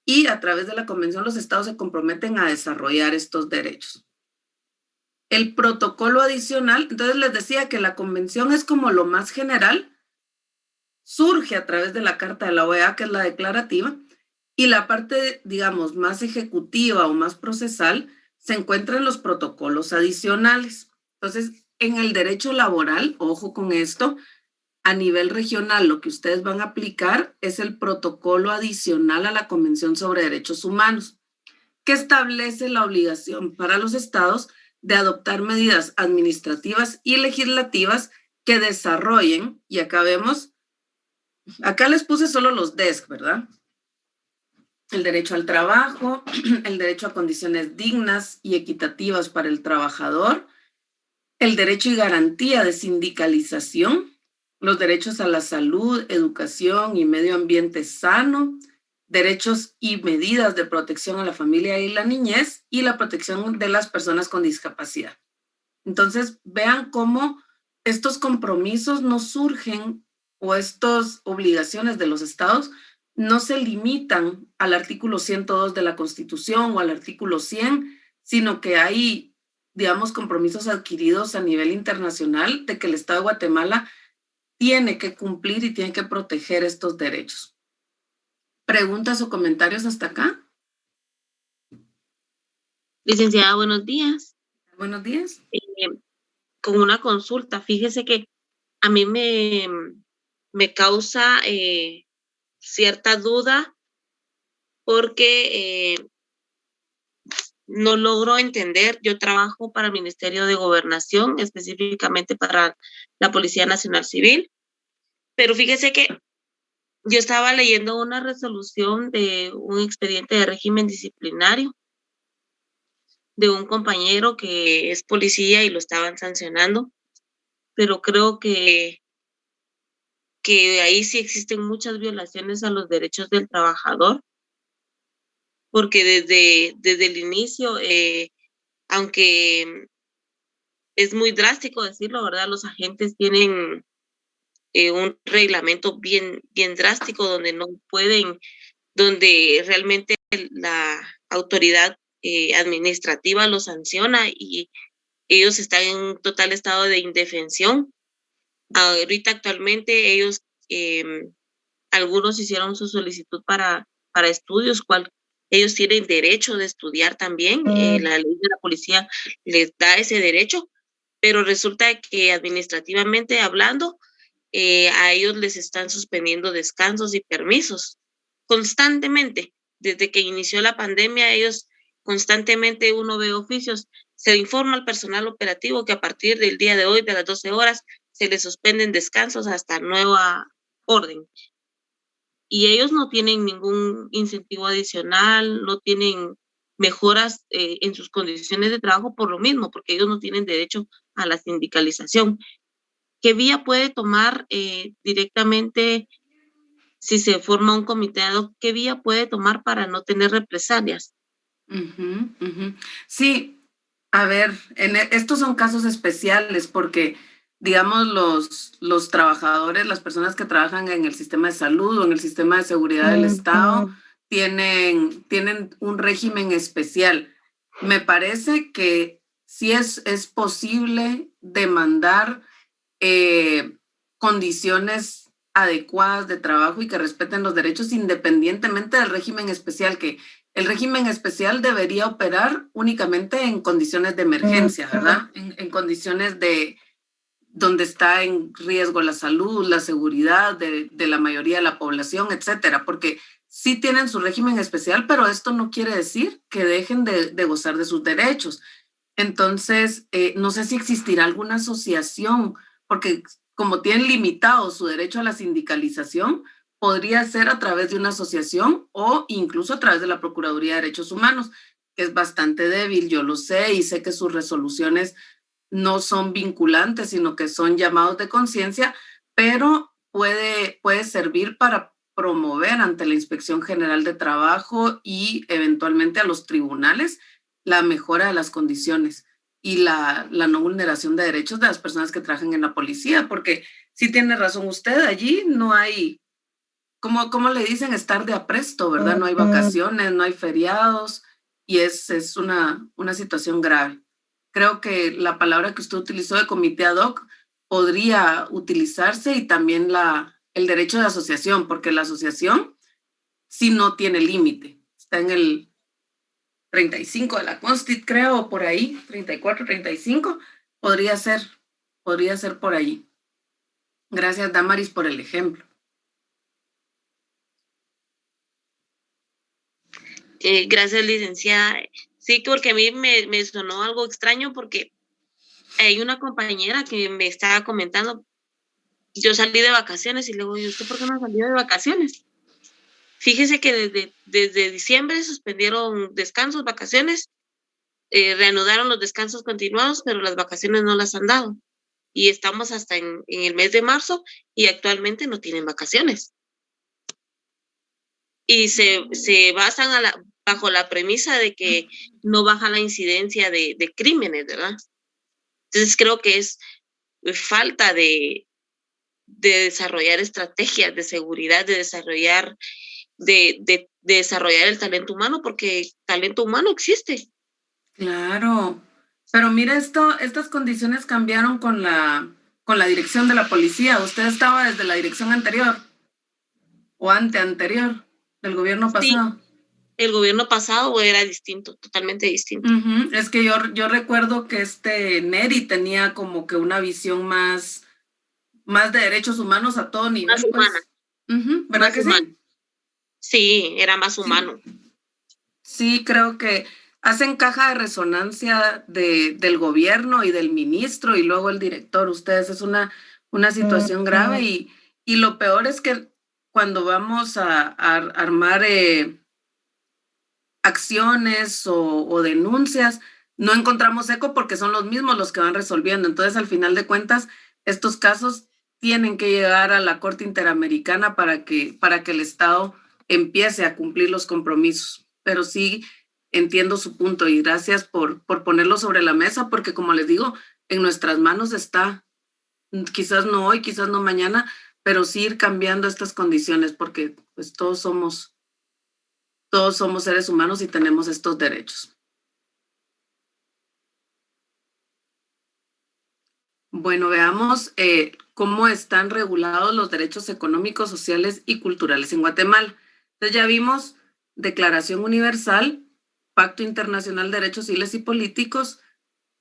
Y a través de la Convención los estados se comprometen a desarrollar estos derechos. El protocolo adicional, entonces les decía que la Convención es como lo más general, surge a través de la Carta de la OEA, que es la declarativa, y la parte, digamos, más ejecutiva o más procesal se encuentra en los protocolos adicionales. Entonces, en el derecho laboral, ojo con esto, a nivel regional lo que ustedes van a aplicar es el protocolo adicional a la Convención sobre Derechos Humanos, que establece la obligación para los estados de adoptar medidas administrativas y legislativas que desarrollen, y acá vemos, acá les puse solo los DESC, ¿verdad? El derecho al trabajo, el derecho a condiciones dignas y equitativas para el trabajador, el derecho y garantía de sindicalización, los derechos a la salud, educación y medio ambiente sano, derechos y medidas de protección a la familia y la niñez, y la protección de las personas con discapacidad. Entonces, vean cómo estos compromisos no surgen, o estas obligaciones de los estados no se limitan al artículo 102 de la Constitución o al artículo 100, sino que hay, digamos, compromisos adquiridos a nivel internacional de que el Estado de Guatemala tiene que cumplir y tiene que proteger estos derechos. ¿Preguntas o comentarios hasta acá? Licenciada, buenos días. Buenos días. Con una consulta, fíjese que a mí me causa cierta duda porque no logro entender. Yo trabajo para el Ministerio de Gobernación, específicamente para la Policía Nacional Civil, pero fíjese que yo estaba leyendo una resolución de un expediente de régimen disciplinario de un compañero que es policía y lo estaban sancionando, pero creo que ahí sí existen muchas violaciones a los derechos del trabajador, porque desde el inicio, aunque es muy drástico decirlo, ¿verdad? Los agentes tienen un reglamento bien drástico donde no pueden, donde realmente la autoridad administrativa los sanciona y ellos están en un total estado de indefensión. Ahorita actualmente ellos, algunos hicieron su solicitud para estudios, ellos tienen derecho de estudiar también, la ley de la policía les da ese derecho, pero resulta que administrativamente hablando, a ellos les están suspendiendo descansos y permisos constantemente. Desde que inició la pandemia, ellos constantemente, uno ve oficios, se informa al personal operativo que a partir del día de hoy, de las 12 horas, se les suspenden descansos hasta nueva orden. Y ellos no tienen ningún incentivo adicional, no tienen mejoras en sus condiciones de trabajo por lo mismo, porque ellos no tienen derecho a la sindicalización. ¿Qué vía puede tomar directamente si se forma un comité ad hoc? ¿Qué vía puede tomar para no tener represalias? Sí, a ver, estos son casos especiales porque, digamos, los trabajadores, las personas que trabajan en el sistema de salud o en el sistema de seguridad del Estado tienen un régimen especial. Me parece que sí es posible demandar condiciones adecuadas de trabajo y que respeten los derechos independientemente del régimen especial, que el régimen especial debería operar únicamente en condiciones de emergencia, ¿verdad? En condiciones donde está en riesgo la salud, la seguridad de la mayoría de la población, etcétera, porque sí tienen su régimen especial, pero esto no quiere decir que dejen de gozar de sus derechos. Entonces, no sé si existirá alguna asociación, porque como tienen limitado su derecho a la sindicalización, podría ser a través de una asociación o incluso a través de la Procuraduría de Derechos Humanos, que es bastante débil, yo lo sé, y sé que sus resoluciones no son vinculantes, sino que son llamados de conciencia, pero puede servir para promover ante la Inspección General de Trabajo y eventualmente a los tribunales la mejora de las condiciones y la no vulneración de derechos de las personas que trabajan en la policía, porque sí tiene razón usted, allí no hay, ¿cómo le dicen? Estar de apresto, ¿verdad? No hay vacaciones, no hay feriados y es una situación grave. Creo que la palabra que usted utilizó de comité ad hoc podría utilizarse y también el derecho de asociación, porque la asociación sí no tiene límite. Está en el 35 de la Constit, creo, o por ahí, 34, 35, podría ser por ahí. Gracias, Damaris, por el ejemplo. Gracias, licenciada. Sí, porque a mí me sonó algo extraño porque hay una compañera que me estaba comentando, yo salí de vacaciones y luego, ¿y usted por qué no salió de vacaciones? Fíjese que desde diciembre suspendieron descansos, vacaciones, reanudaron los descansos continuados, pero las vacaciones no las han dado. Y estamos hasta en el mes de marzo y actualmente no tienen vacaciones. Y se basan bajo la premisa de que no baja la incidencia de crímenes, ¿verdad? Entonces creo que es falta de desarrollar estrategias de seguridad, de desarrollar el talento humano, porque talento humano existe. Claro, pero mira estas condiciones cambiaron con la dirección de la policía. ¿Usted estaba desde la dirección anterior o anterior del gobierno pasado? Sí, el gobierno pasado era distinto, totalmente distinto. Es que yo recuerdo que Neri tenía como que una visión más de derechos humanos a todo nivel. Más humana. ¿Verdad más que humano. sí? Sí, era más humano. Sí, creo que hacen caja de resonancia del gobierno y del ministro y luego el director. Ustedes es una situación grave y lo peor es que cuando vamos a armar acciones o denuncias, no encontramos eco porque son los mismos los que van resolviendo. Entonces, al final de cuentas, estos casos tienen que llegar a la Corte Interamericana para que el Estado empiece a cumplir los compromisos. Pero sí entiendo su punto y gracias por ponerlo sobre la mesa, porque como les digo, en nuestras manos está quizás no hoy, quizás no mañana, pero sí ir cambiando estas condiciones, porque pues todos somos seres humanos y tenemos estos derechos. Bueno, veamos cómo están regulados los derechos económicos, sociales y culturales en Guatemala. Entonces ya vimos Declaración Universal, Pacto Internacional de Derechos Civiles y Políticos,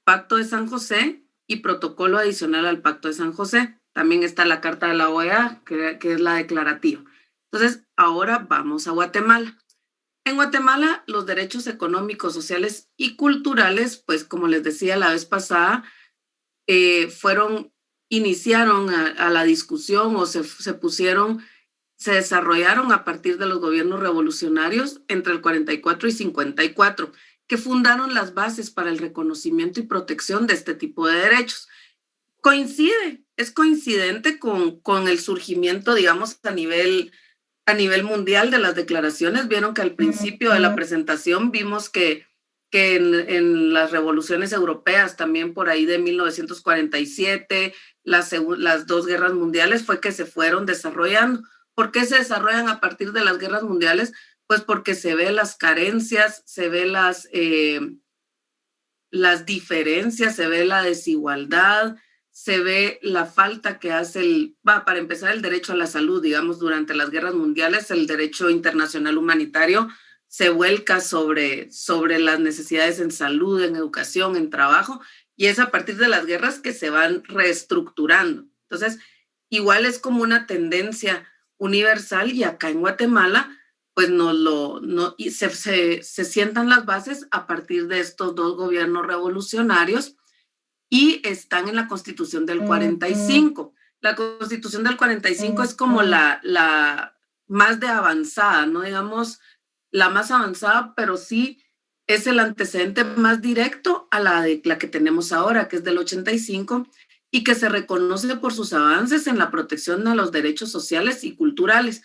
Pacto de San José y Protocolo Adicional al Pacto de San José. También está la Carta de la OEA, que es la declarativa. Entonces, ahora vamos a Guatemala. En Guatemala, los derechos económicos, sociales y culturales, pues como les decía la vez pasada, iniciaron a la discusión o se desarrollaron a partir de los gobiernos revolucionarios entre el 44 y 54, que fundaron las bases para el reconocimiento y protección de este tipo de derechos. Es coincidente con el surgimiento, digamos, a nivel mundial de las declaraciones. Vieron que al principio de la presentación vimos que en las revoluciones europeas, también por ahí de 1947, las dos guerras mundiales fue que se fueron desarrollando. ¿Por qué se desarrollan a partir de las guerras mundiales? Pues porque se ve las carencias, se ve las diferencias, se ve la desigualdad, se ve la falta que hace para empezar, el derecho a la salud, digamos, durante las guerras mundiales, el derecho internacional humanitario se vuelca sobre las necesidades en salud, en educación, en trabajo, y es a partir de las guerras que se van reestructurando. Entonces, igual es como una tendencia universal, y acá en Guatemala, pues se sientan las bases a partir de estos dos gobiernos revolucionarios, y están en la Constitución del 45. La Constitución del 45 es como la más de avanzada, no digamos la más avanzada, pero sí es el antecedente más directo a la que tenemos ahora, que es del 85, y que se reconoce por sus avances en la protección de los derechos sociales y culturales.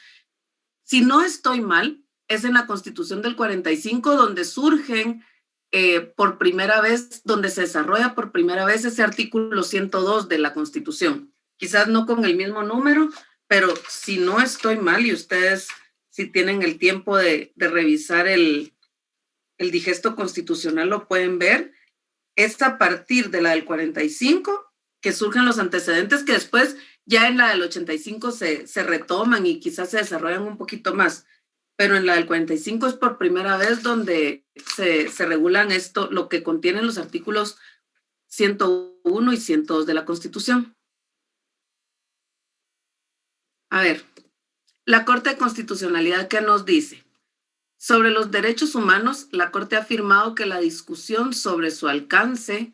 Si no estoy mal, es en la Constitución del 45 donde surgen por primera vez, donde se desarrolla por primera vez ese artículo 102 de la Constitución. Quizás no con el mismo número, pero si no estoy mal, y ustedes si tienen el tiempo de revisar el digesto constitucional, lo pueden ver, es a partir de la del 45 que surgen los antecedentes, que después ya en la del 85 se retoman y quizás se desarrollan un poquito más, pero en la del 45 es por primera vez donde se regulan lo que contienen los artículos 101 y 102 de la Constitución. A ver, la Corte de Constitucionalidad, ¿qué nos dice? Sobre los derechos humanos, la Corte ha afirmado que la discusión sobre su alcance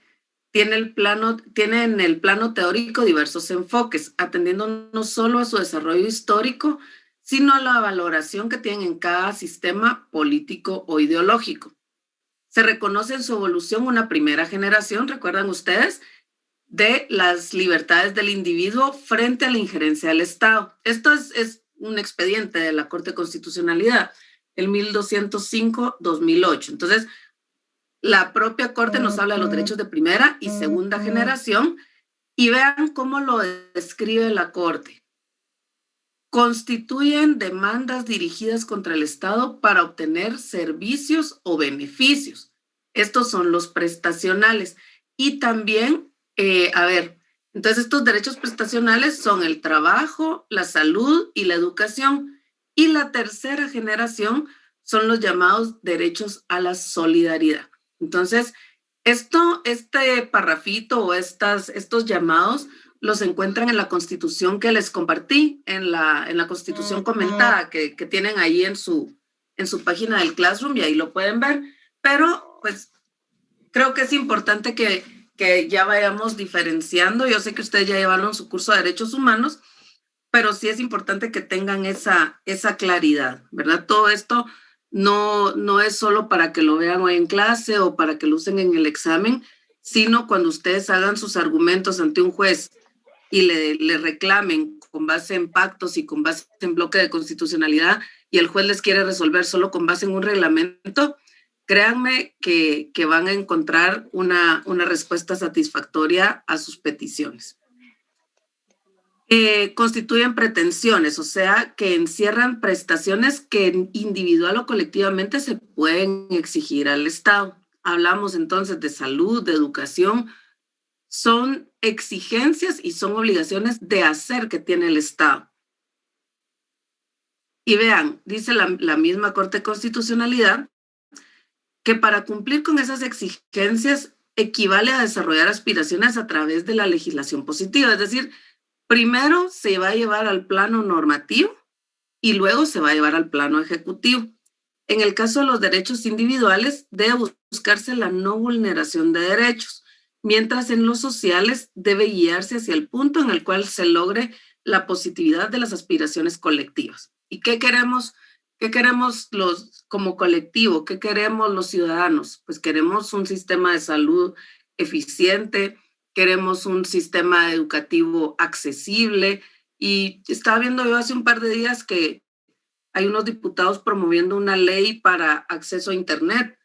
tiene en el plano teórico diversos enfoques, atendiendo no solo a su desarrollo histórico, sino a la valoración que tienen en cada sistema político o ideológico. Se reconoce en su evolución una primera generación, ¿recuerdan ustedes?, de las libertades del individuo frente a la injerencia del Estado. Esto es un expediente de la Corte de Constitucionalidad, el 1205-2008. Entonces, la propia Corte nos habla de los derechos de primera y segunda generación, y vean cómo lo describe la Corte. Constituyen demandas dirigidas contra el Estado para obtener servicios o beneficios. Estos son los prestacionales. Y también, entonces estos derechos prestacionales son el trabajo, la salud y la educación. Y la tercera generación son los llamados derechos a la solidaridad. Entonces, este parrafito o estos llamados los encuentran en la Constitución que les compartí, en la Constitución comentada que tienen ahí en su página del Classroom, y ahí lo pueden ver. Pero, pues, creo que es importante que ya vayamos diferenciando. Yo sé que ustedes ya llevaron su curso de Derechos Humanos, pero sí es importante que tengan esa claridad, ¿verdad? Todo esto no es solo para que lo vean hoy en clase o para que lo usen en el examen, sino cuando ustedes hagan sus argumentos ante un juez y le reclamen con base en pactos y con base en bloque de constitucionalidad, y el juez les quiere resolver solo con base en un reglamento, créanme que van a encontrar una respuesta satisfactoria a sus peticiones. Constituyen pretensiones, o sea, que encierran prestaciones que individual o colectivamente se pueden exigir al Estado. Hablamos entonces de salud, de educación, son exigencias y son obligaciones de hacer que tiene el Estado. Y vean, dice la misma Corte de Constitucionalidad que para cumplir con esas exigencias equivale a desarrollar aspiraciones a través de la legislación positiva, es decir, primero se va a llevar al plano normativo y luego se va a llevar al plano ejecutivo. En el caso de los derechos individuales, debe buscarse la no vulneración de derechos, mientras en los sociales debe guiarse hacia el punto en el cual se logre la positividad de las aspiraciones colectivas. ¿Y qué queremos como colectivo? ¿Qué queremos los ciudadanos? Pues queremos un sistema de salud eficiente, queremos un sistema educativo accesible, y estaba viendo yo hace un par de días que hay unos diputados promoviendo una ley para acceso a Internet.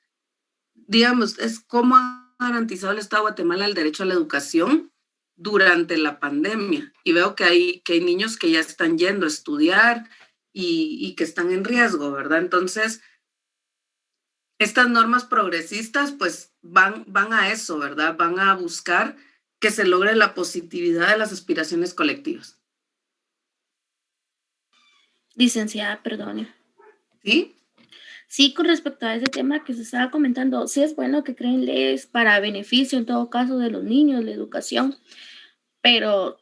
Digamos, es cómo ha garantizado el Estado de Guatemala el derecho a la educación durante la pandemia. Y veo que hay niños que ya están yendo a estudiar y que están en riesgo, ¿verdad? Entonces, estas normas progresistas pues van a eso, ¿verdad? Van a buscar que se logre la positividad de las aspiraciones colectivas. Licenciada, perdone. ¿Sí? Sí, con respecto a ese tema que se estaba comentando, sí es bueno que creen leyes para beneficio, en todo caso, de los niños, la educación, pero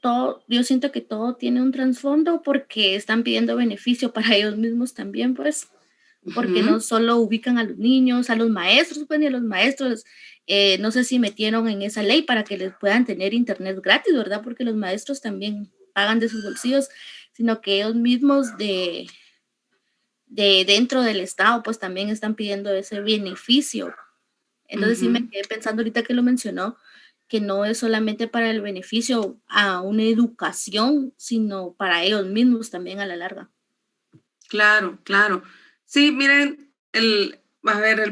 yo siento que todo tiene un trasfondo porque están pidiendo beneficio para ellos mismos también, pues, porque no solo ubican a los niños, a los maestros, pues, ni a los maestros, no sé si metieron en esa ley para que les puedan tener internet gratis, ¿verdad? Porque los maestros también pagan de sus bolsillos, sino que ellos mismos de dentro del Estado, pues también están pidiendo ese beneficio. Entonces sí me quedé pensando ahorita que lo mencionó, que no es solamente para el beneficio a una educación, sino para ellos mismos también a la larga. Claro, claro. Sí, miren, el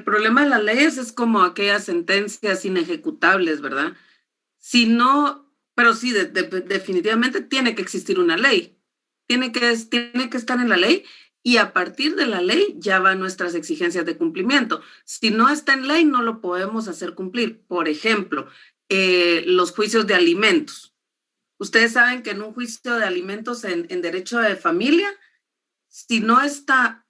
problema de las leyes es como aquellas sentencias inejecutables, ¿verdad? Si no, pero sí, definitivamente tiene que existir una ley. Tiene que estar en la ley, y a partir de la ley ya van nuestras exigencias de cumplimiento. Si no está en ley, no lo podemos hacer cumplir. Por ejemplo, los juicios de alimentos. Ustedes saben que en un juicio de alimentos en derecho de familia, si no está,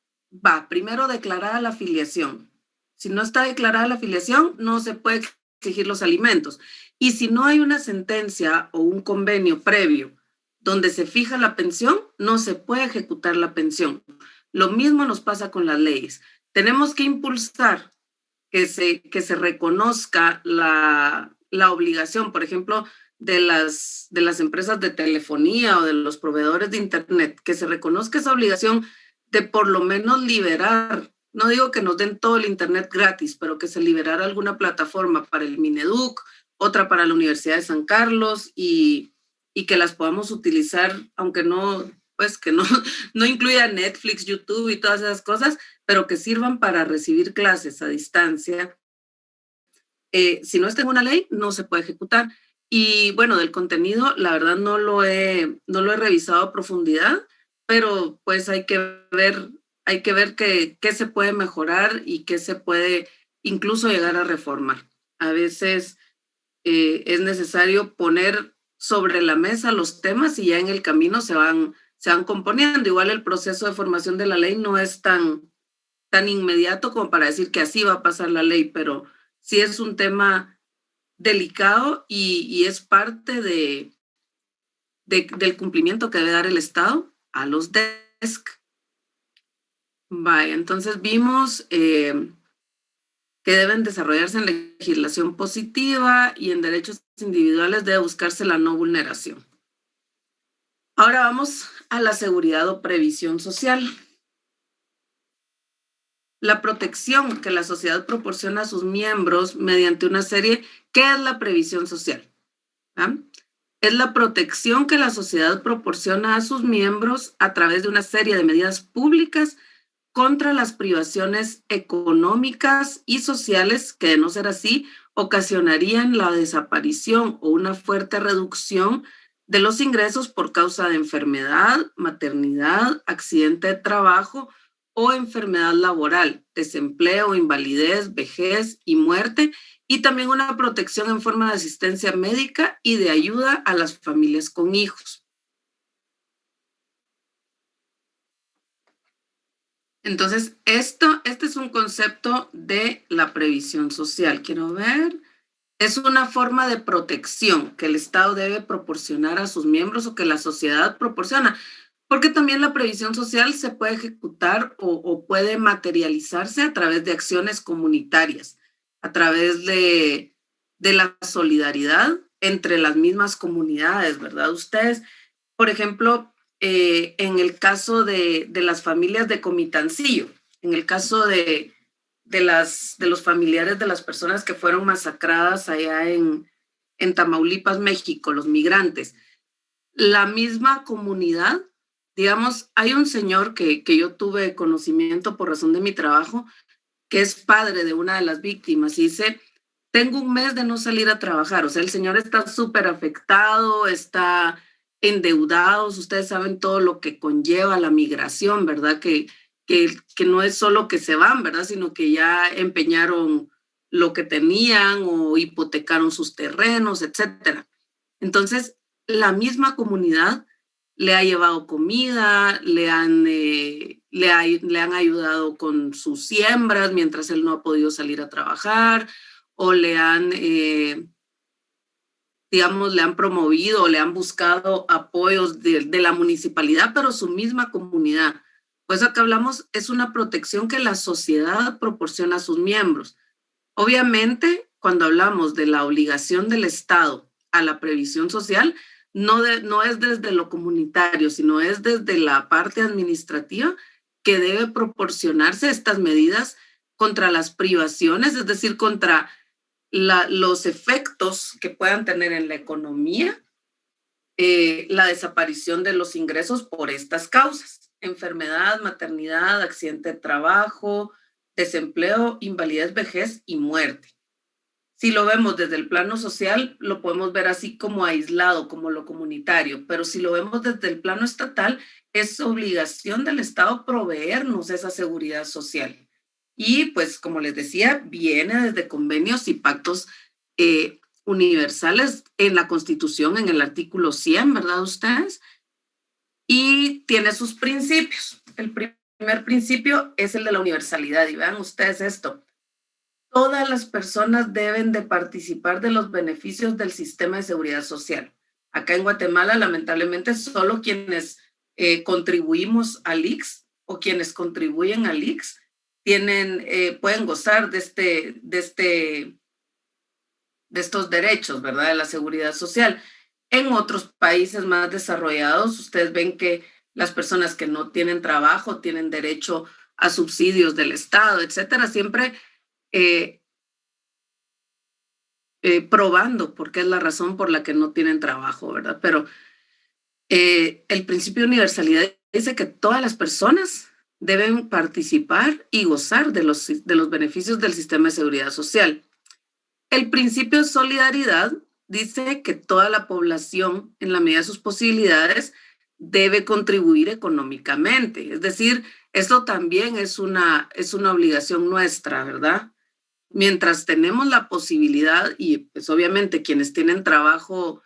primero declarada la filiación. Si no está declarada la filiación, no se puede exigir los alimentos. Y si no hay una sentencia o un convenio previo donde se fija la pensión, no se puede ejecutar la pensión. Lo mismo nos pasa con las leyes. Tenemos que impulsar que se reconozca la obligación, por ejemplo, de las empresas de telefonía o de los proveedores de Internet, que se reconozca esa obligación de por lo menos liberar, no digo que nos den todo el Internet gratis, pero que se liberara alguna plataforma para el Mineduc, otra para la Universidad de San Carlos, y que las podamos utilizar, aunque no, pues que no incluya Netflix, YouTube y todas esas cosas, pero que sirvan para recibir clases a distancia. Si no está en una ley, no se puede ejecutar. Y bueno, del contenido, la verdad no lo he revisado a profundidad, pero pues hay que ver qué se puede mejorar y qué se puede incluso llegar a reformar. A veces es necesario poner sobre la mesa los temas y ya en el camino se van componiendo. Igual el proceso de formación de la ley no es tan inmediato como para decir que así va a pasar la ley, pero sí es un tema delicado y es parte del cumplimiento que debe dar el Estado a los DESC. Vaya, entonces vimos que deben desarrollarse en legislación positiva y en derechos individuales debe buscarse la no vulneración. Ahora vamos a la seguridad o previsión social. La protección que la sociedad proporciona a sus miembros mediante una serie, ¿qué es la previsión social? Es la protección que la sociedad proporciona a sus miembros a través de una serie de medidas públicas contra las privaciones económicas y sociales que, de no ser así, ocasionarían la desaparición o una fuerte reducción de los ingresos por causa de enfermedad, maternidad, accidente de trabajo o enfermedad laboral, desempleo, invalidez, vejez y muerte, y también una protección en forma de asistencia médica y de ayuda a las familias con hijos. Entonces, este es un concepto de la previsión social. Quiero ver. Es una forma de protección que el Estado debe proporcionar a sus miembros o que la sociedad proporciona, porque también la previsión social se puede ejecutar o puede materializarse a través de acciones comunitarias, a través de la solidaridad entre las mismas comunidades, ¿verdad? Ustedes, por ejemplo, en el caso de las familias de Comitancillo, en el caso de los familiares de las personas que fueron masacradas allá en Tamaulipas, México, los migrantes, la misma comunidad, digamos, hay un señor que yo tuve conocimiento por razón de mi trabajo, que es padre de una de las víctimas, y dice, tengo un mes de no salir a trabajar. O sea, el señor está súper afectado, está endeudado, ustedes saben todo lo que conlleva la migración, ¿verdad? Que no es solo que se van, ¿verdad? Sino que ya empeñaron lo que tenían o hipotecaron sus terrenos, etcétera. Entonces, la misma comunidad le ha llevado comida, le han ayudado con sus siembras mientras él no ha podido salir a trabajar, o le han, digamos, le han promovido o le han buscado apoyos de la municipalidad, pero su misma comunidad. Pues acá hablamos, es una protección que la sociedad proporciona a sus miembros. Obviamente, cuando hablamos de la obligación del Estado a la previsión social, no es desde lo comunitario, sino es desde la parte administrativa que debe proporcionarse estas medidas contra las privaciones, es decir, contra los efectos que puedan tener en la economía, la desaparición de los ingresos por estas causas. Enfermedad, maternidad, accidente de trabajo, desempleo, invalidez, vejez y muerte. Si lo vemos desde el plano social, lo podemos ver así como aislado, como lo comunitario, pero si lo vemos desde el plano estatal, es obligación del Estado proveernos esa seguridad social. Y pues, como les decía, viene desde convenios y pactos universales en la Constitución, en el artículo 100, ¿verdad ustedes? Y tiene sus principios. El primer principio es el de la universalidad. Y vean ustedes esto. Todas las personas deben de participar de los beneficios del sistema de seguridad social. Acá en Guatemala, lamentablemente, solo quienes contribuimos al IX o quienes contribuyen al IX pueden gozar de estos derechos, ¿verdad? De la seguridad social. En otros países más desarrollados, ustedes ven que las personas que no tienen trabajo tienen derecho a subsidios del Estado, etcétera, siempre probando por qué es la razón por la que no tienen trabajo, ¿verdad? Pero el principio de universalidad dice que todas las personas deben participar y gozar de los beneficios del sistema de seguridad social. El principio de solidaridad dice que toda la población, en la medida de sus posibilidades, debe contribuir económicamente. Es decir, esto también es una obligación nuestra, ¿verdad? Mientras tenemos la posibilidad, y pues obviamente quienes tienen trabajo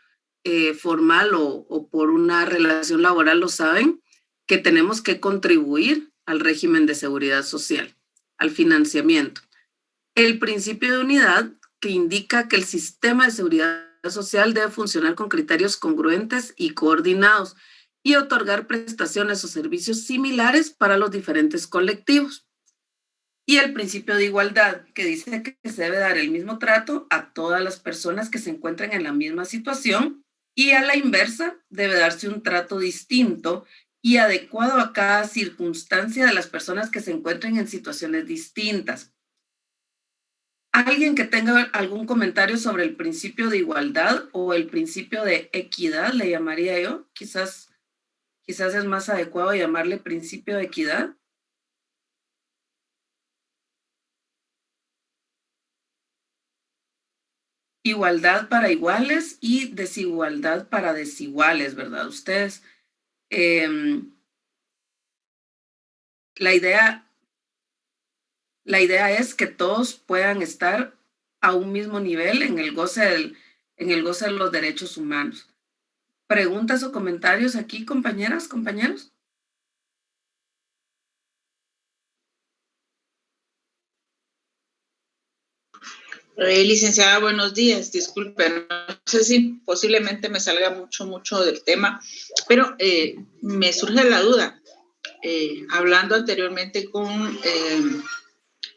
formal o por una relación laboral lo saben, que tenemos que contribuir al régimen de seguridad social, al financiamiento. El principio de unidad, que indica que el sistema de seguridad social debe funcionar con criterios congruentes y coordinados y otorgar prestaciones o servicios similares para los diferentes colectivos. Y el principio de igualdad, que dice que se debe dar el mismo trato a todas las personas que se encuentran en la misma situación, y a la inversa debe darse un trato distinto y adecuado a cada circunstancia de las personas que se encuentren en situaciones distintas. ¿Alguien que tenga algún comentario sobre el principio de igualdad o el principio de equidad, le llamaría yo? Quizás es más adecuado llamarle principio de equidad. igualdad para iguales y desigualdad para desiguales, ¿verdad? Ustedes, la idea es que todos puedan estar a un mismo nivel en el goce de los derechos humanos. ¿Preguntas o comentarios aquí, compañeras, compañeros? Licenciada, buenos días. Disculpe, no sé si posiblemente me salga mucho del tema, pero me surge la duda. Hablando anteriormente con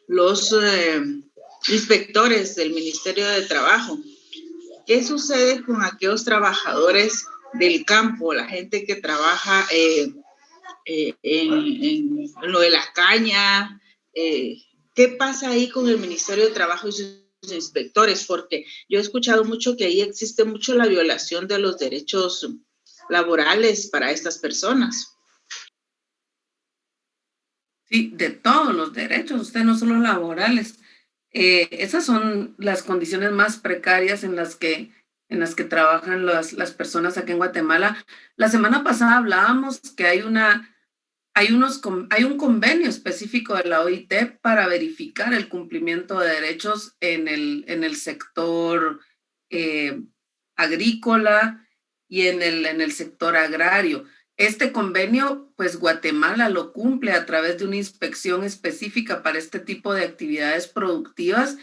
los inspectores del Ministerio de Trabajo, ¿qué sucede con aquellos trabajadores del campo, la gente que trabaja en lo de la caña? ¿Qué pasa ahí con el Ministerio de Trabajo y sus inspectores? Porque yo he escuchado mucho que ahí existe mucho la violación de los derechos laborales para estas personas. Sí, de todos los derechos, usted no solo laborales. Esas son las condiciones más precarias en las que trabajan las personas aquí en Guatemala. La semana pasada hablábamos que hay un convenio específico de la OIT para verificar el cumplimiento de derechos en el sector agrícola y en el sector agrario. Este convenio, pues Guatemala lo cumple a través de una inspección específica para este tipo de actividades productivas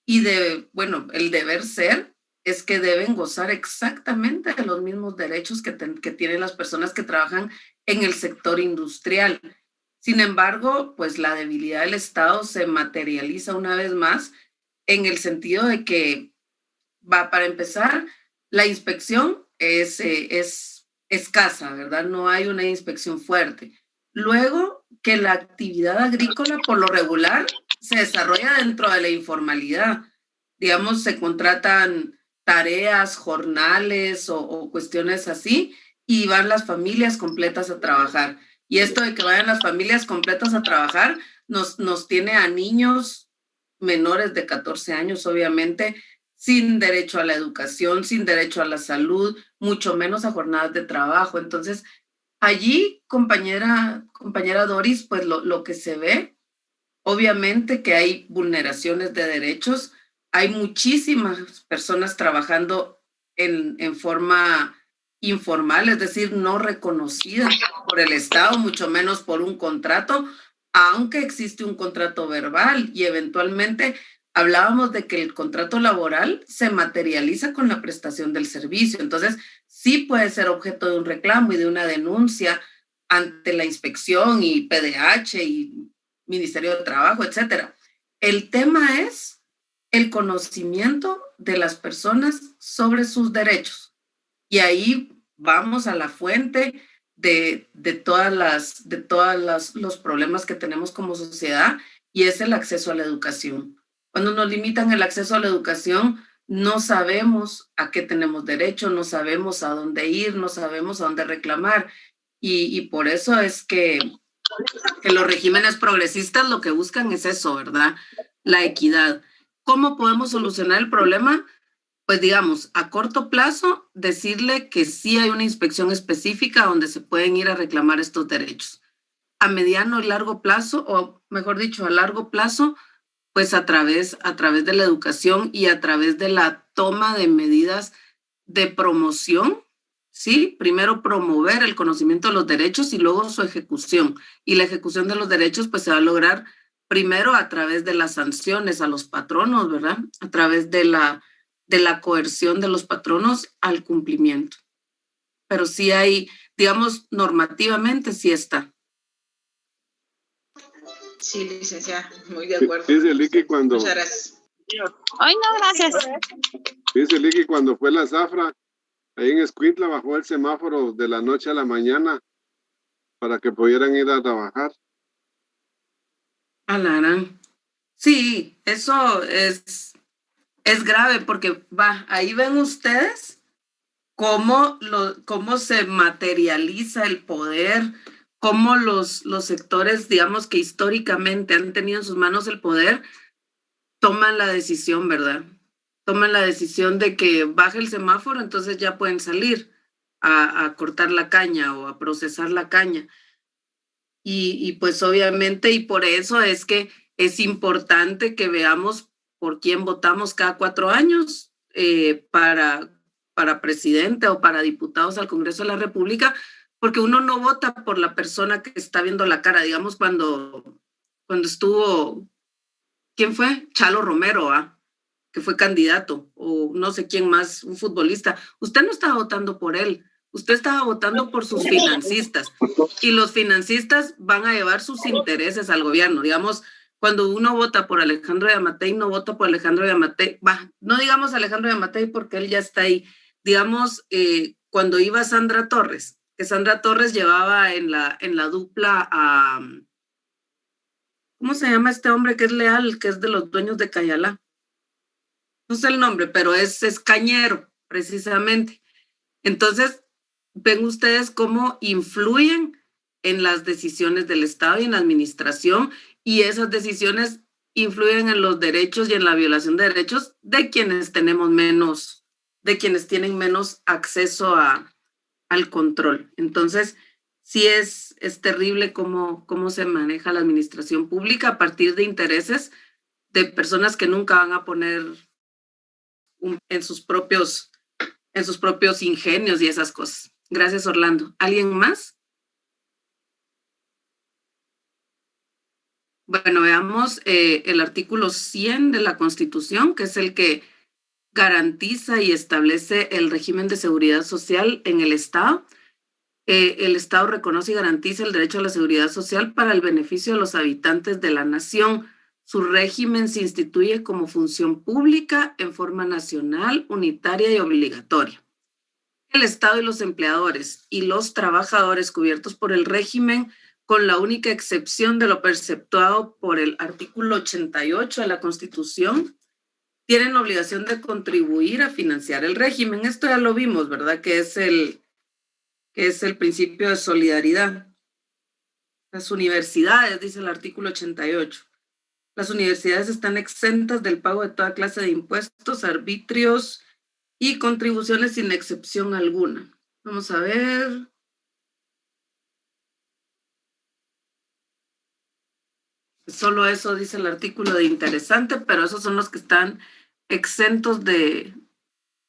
y el deber ser es que deben gozar exactamente de los mismos derechos que tienen las personas que trabajan en el sector industrial. Sin embargo, pues la debilidad del Estado se materializa una vez más en el sentido de que, para empezar, la inspección es escasa, ¿verdad? No hay una inspección fuerte. Luego, que la actividad agrícola, por lo regular, se desarrolla dentro de la informalidad. Digamos, se contratan tareas, jornales o cuestiones así, y van las familias completas a trabajar. Y esto de que vayan las familias completas a trabajar nos tiene a niños menores de 14 años, obviamente, sin derecho a la educación, sin derecho a la salud, mucho menos a jornadas de trabajo. Entonces, allí, compañera Doris, pues lo que se ve, obviamente que hay vulneraciones de derechos, hay muchísimas personas trabajando en forma informal, es decir, no reconocida por el Estado, mucho menos por un contrato, aunque existe un contrato verbal y eventualmente hablábamos de que el contrato laboral se materializa con la prestación del servicio. Entonces, sí puede ser objeto de un reclamo y de una denuncia ante la inspección y PDH y Ministerio de Trabajo, etcétera. El tema es el conocimiento de las personas sobre sus derechos. Y ahí vamos a la fuente de todas los problemas que tenemos como sociedad, y es el acceso a la educación. Cuando nos limitan el acceso a la educación, no sabemos a qué tenemos derecho, no sabemos a dónde ir, no sabemos a dónde reclamar. Y por eso es que los regímenes progresistas lo que buscan es eso, ¿verdad? La equidad. ¿Cómo podemos solucionar el problema? Pues digamos, a corto plazo, decirle que sí hay una inspección específica donde se pueden ir a reclamar estos derechos. A mediano y largo plazo, o mejor dicho, a largo plazo, pues a través de la educación y a través de la toma de medidas de promoción, ¿sí? Primero promover el conocimiento de los derechos y luego su ejecución. Y la ejecución de los derechos pues se va a lograr primero a través de las sanciones a los patronos, ¿verdad? A través de la coerción de los patronos al cumplimiento. Pero sí hay, digamos, normativamente sí está. Sí, licenciada, muy de acuerdo. Dice Licky cuando... Muchas gracias. Ay, no, gracias. Dice Licky cuando fue la zafra, ahí en Escuintla bajó el semáforo de la noche a la mañana para que pudieran ir a trabajar. Alarán. Sí, eso es grave porque ahí ven ustedes cómo se materializa el poder, cómo los sectores, digamos, que históricamente han tenido en sus manos el poder, toman la decisión, ¿verdad? toman la decisión de que baje el semáforo, entonces ya pueden salir a cortar la caña o a procesar la caña. Y pues obviamente, y por eso es que es importante que veamos por quién votamos cada 4 años para presidente o para diputados al Congreso de la República, porque uno no vota por la persona que está viendo la cara. Digamos, cuando estuvo, ¿quién fue? Chalo Romero, que fue candidato, o no sé quién más, un futbolista. Usted no estaba votando por él, usted estaba votando por sus financistas, y los financistas van a llevar sus intereses al gobierno. Digamos, cuando uno vota por Alejandro Yamatei, no vota por Alejandro Yamatei, no digamos Alejandro Yamatei porque él ya está ahí. Digamos, cuando iba Sandra Torres, que Sandra Torres llevaba en la dupla a, ¿cómo se llama este hombre que es leal, que es de los dueños de Cayalá? No sé el nombre, pero es Cañero, precisamente. Entonces, ven ustedes cómo influyen en las decisiones del Estado y en la administración, y esas decisiones influyen en los derechos y en la violación de derechos de quienes tenemos menos, de quienes tienen menos acceso al control. Entonces, sí es terrible cómo se maneja la administración pública a partir de intereses de personas que nunca van a poner en sus propios ingenios y esas cosas. Gracias, Orlando. ¿Alguien más? Bueno, veamos el artículo 100 de la Constitución, que es el que garantiza y establece el régimen de seguridad social en el Estado. El Estado reconoce y garantiza el derecho a la seguridad social para el beneficio de los habitantes de la nación. Su régimen se instituye como función pública en forma nacional, unitaria y obligatoria. El Estado y los empleadores y los trabajadores cubiertos por el régimen, con la única excepción de lo preceptuado por el artículo 88 de la Constitución, tienen la obligación de contribuir a financiar el régimen. Esto ya lo vimos, ¿verdad? Que es el principio de solidaridad. Las universidades, dice el artículo 88. Las universidades están exentas del pago de toda clase de impuestos, arbitrios y contribuciones sin excepción alguna. Vamos a ver. Solo eso dice el artículo de interesante, pero esos son los que están exentos de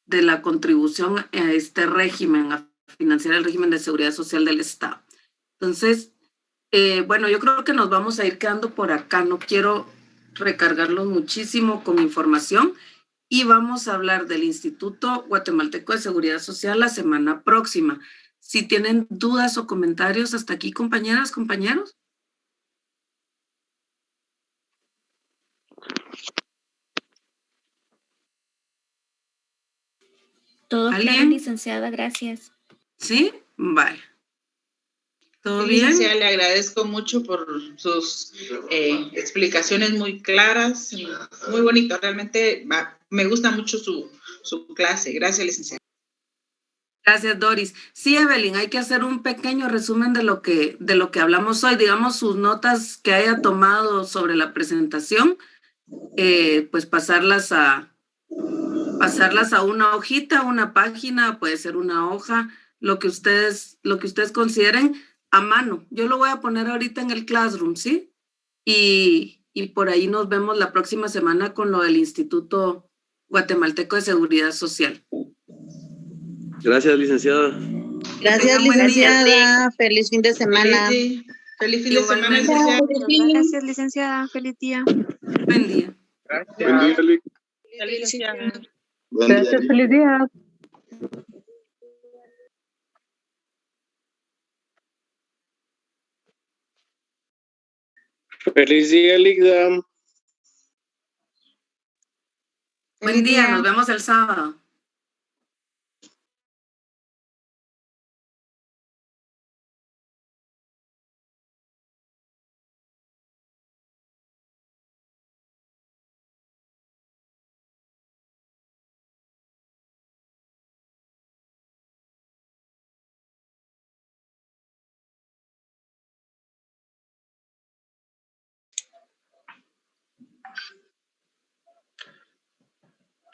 la contribución a este régimen, a financiar el régimen de seguridad social del Estado. Entonces, bueno, yo creo que nos vamos a ir quedando por acá. No quiero recargarlos muchísimo con información, y vamos a hablar del Instituto Guatemalteco de Seguridad Social la semana próxima. Si tienen dudas o comentarios hasta aquí, compañeras, compañeros. Todo claro, licenciada, gracias. ¿Sí? Vale. ¿Todo sí, bien? Licenciada, le agradezco mucho por sus explicaciones muy claras, muy bonito. Realmente me gusta mucho su clase. Gracias, licenciada. Gracias, Doris. Sí, Evelyn, hay que hacer un pequeño resumen de lo que hablamos hoy. Digamos, sus notas que haya tomado sobre la presentación, pues pasarlas a una hojita, una página, puede ser una hoja, lo que ustedes consideren a mano. Yo lo voy a poner ahorita en el Classroom, ¿sí? Y por ahí nos vemos la próxima semana con lo del Instituto Guatemalteco de Seguridad Social. Gracias, licenciada. Gracias, licenciada. Feliz fin de semana. Feliz fin de semana, licenciada. Gracias, licenciada. Feliz día. Buen día. Gracias. Buen día, licenciada. Gracias, feliz día. Feliz día, Ligda. Buen día, nos vemos el sábado.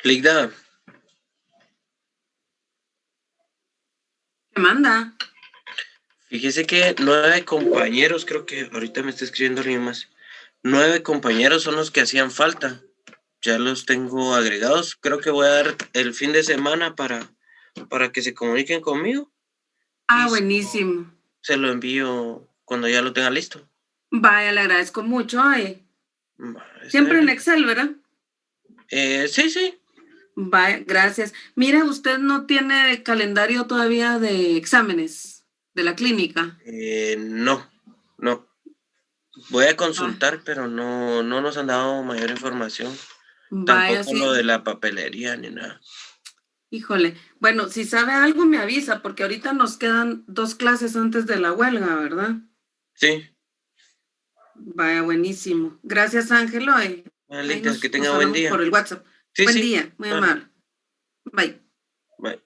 Ligda, ¿Qué manda? fíjese que 9 compañeros, creo que ahorita me está escribiendo alguien más. 9 compañeros son los que hacían falta. Ya los tengo agregados. Creo que voy a dar el fin de semana para que se comuniquen conmigo. Ah, buenísimo. Se lo envío cuando ya lo tenga listo. Vaya, le agradezco mucho. Está Siempre en bien. Excel, ¿verdad? Sí. Vaya, gracias. Mira, usted no tiene calendario todavía de exámenes de la clínica. No. Voy a consultar, pero no nos han dado mayor información. Vaya, Tampoco sí. lo de la papelería ni nada. Híjole. Bueno, si sabe algo me avisa, porque ahorita nos quedan 2 clases antes de la huelga, ¿verdad? Sí. Vaya, buenísimo. Gracias, Ángelo. Ahí Ligda, que tenga nos buen hablamos día. por el WhatsApp. Sí, Buen sí. día, muy Claro. amable. Bye. Bye.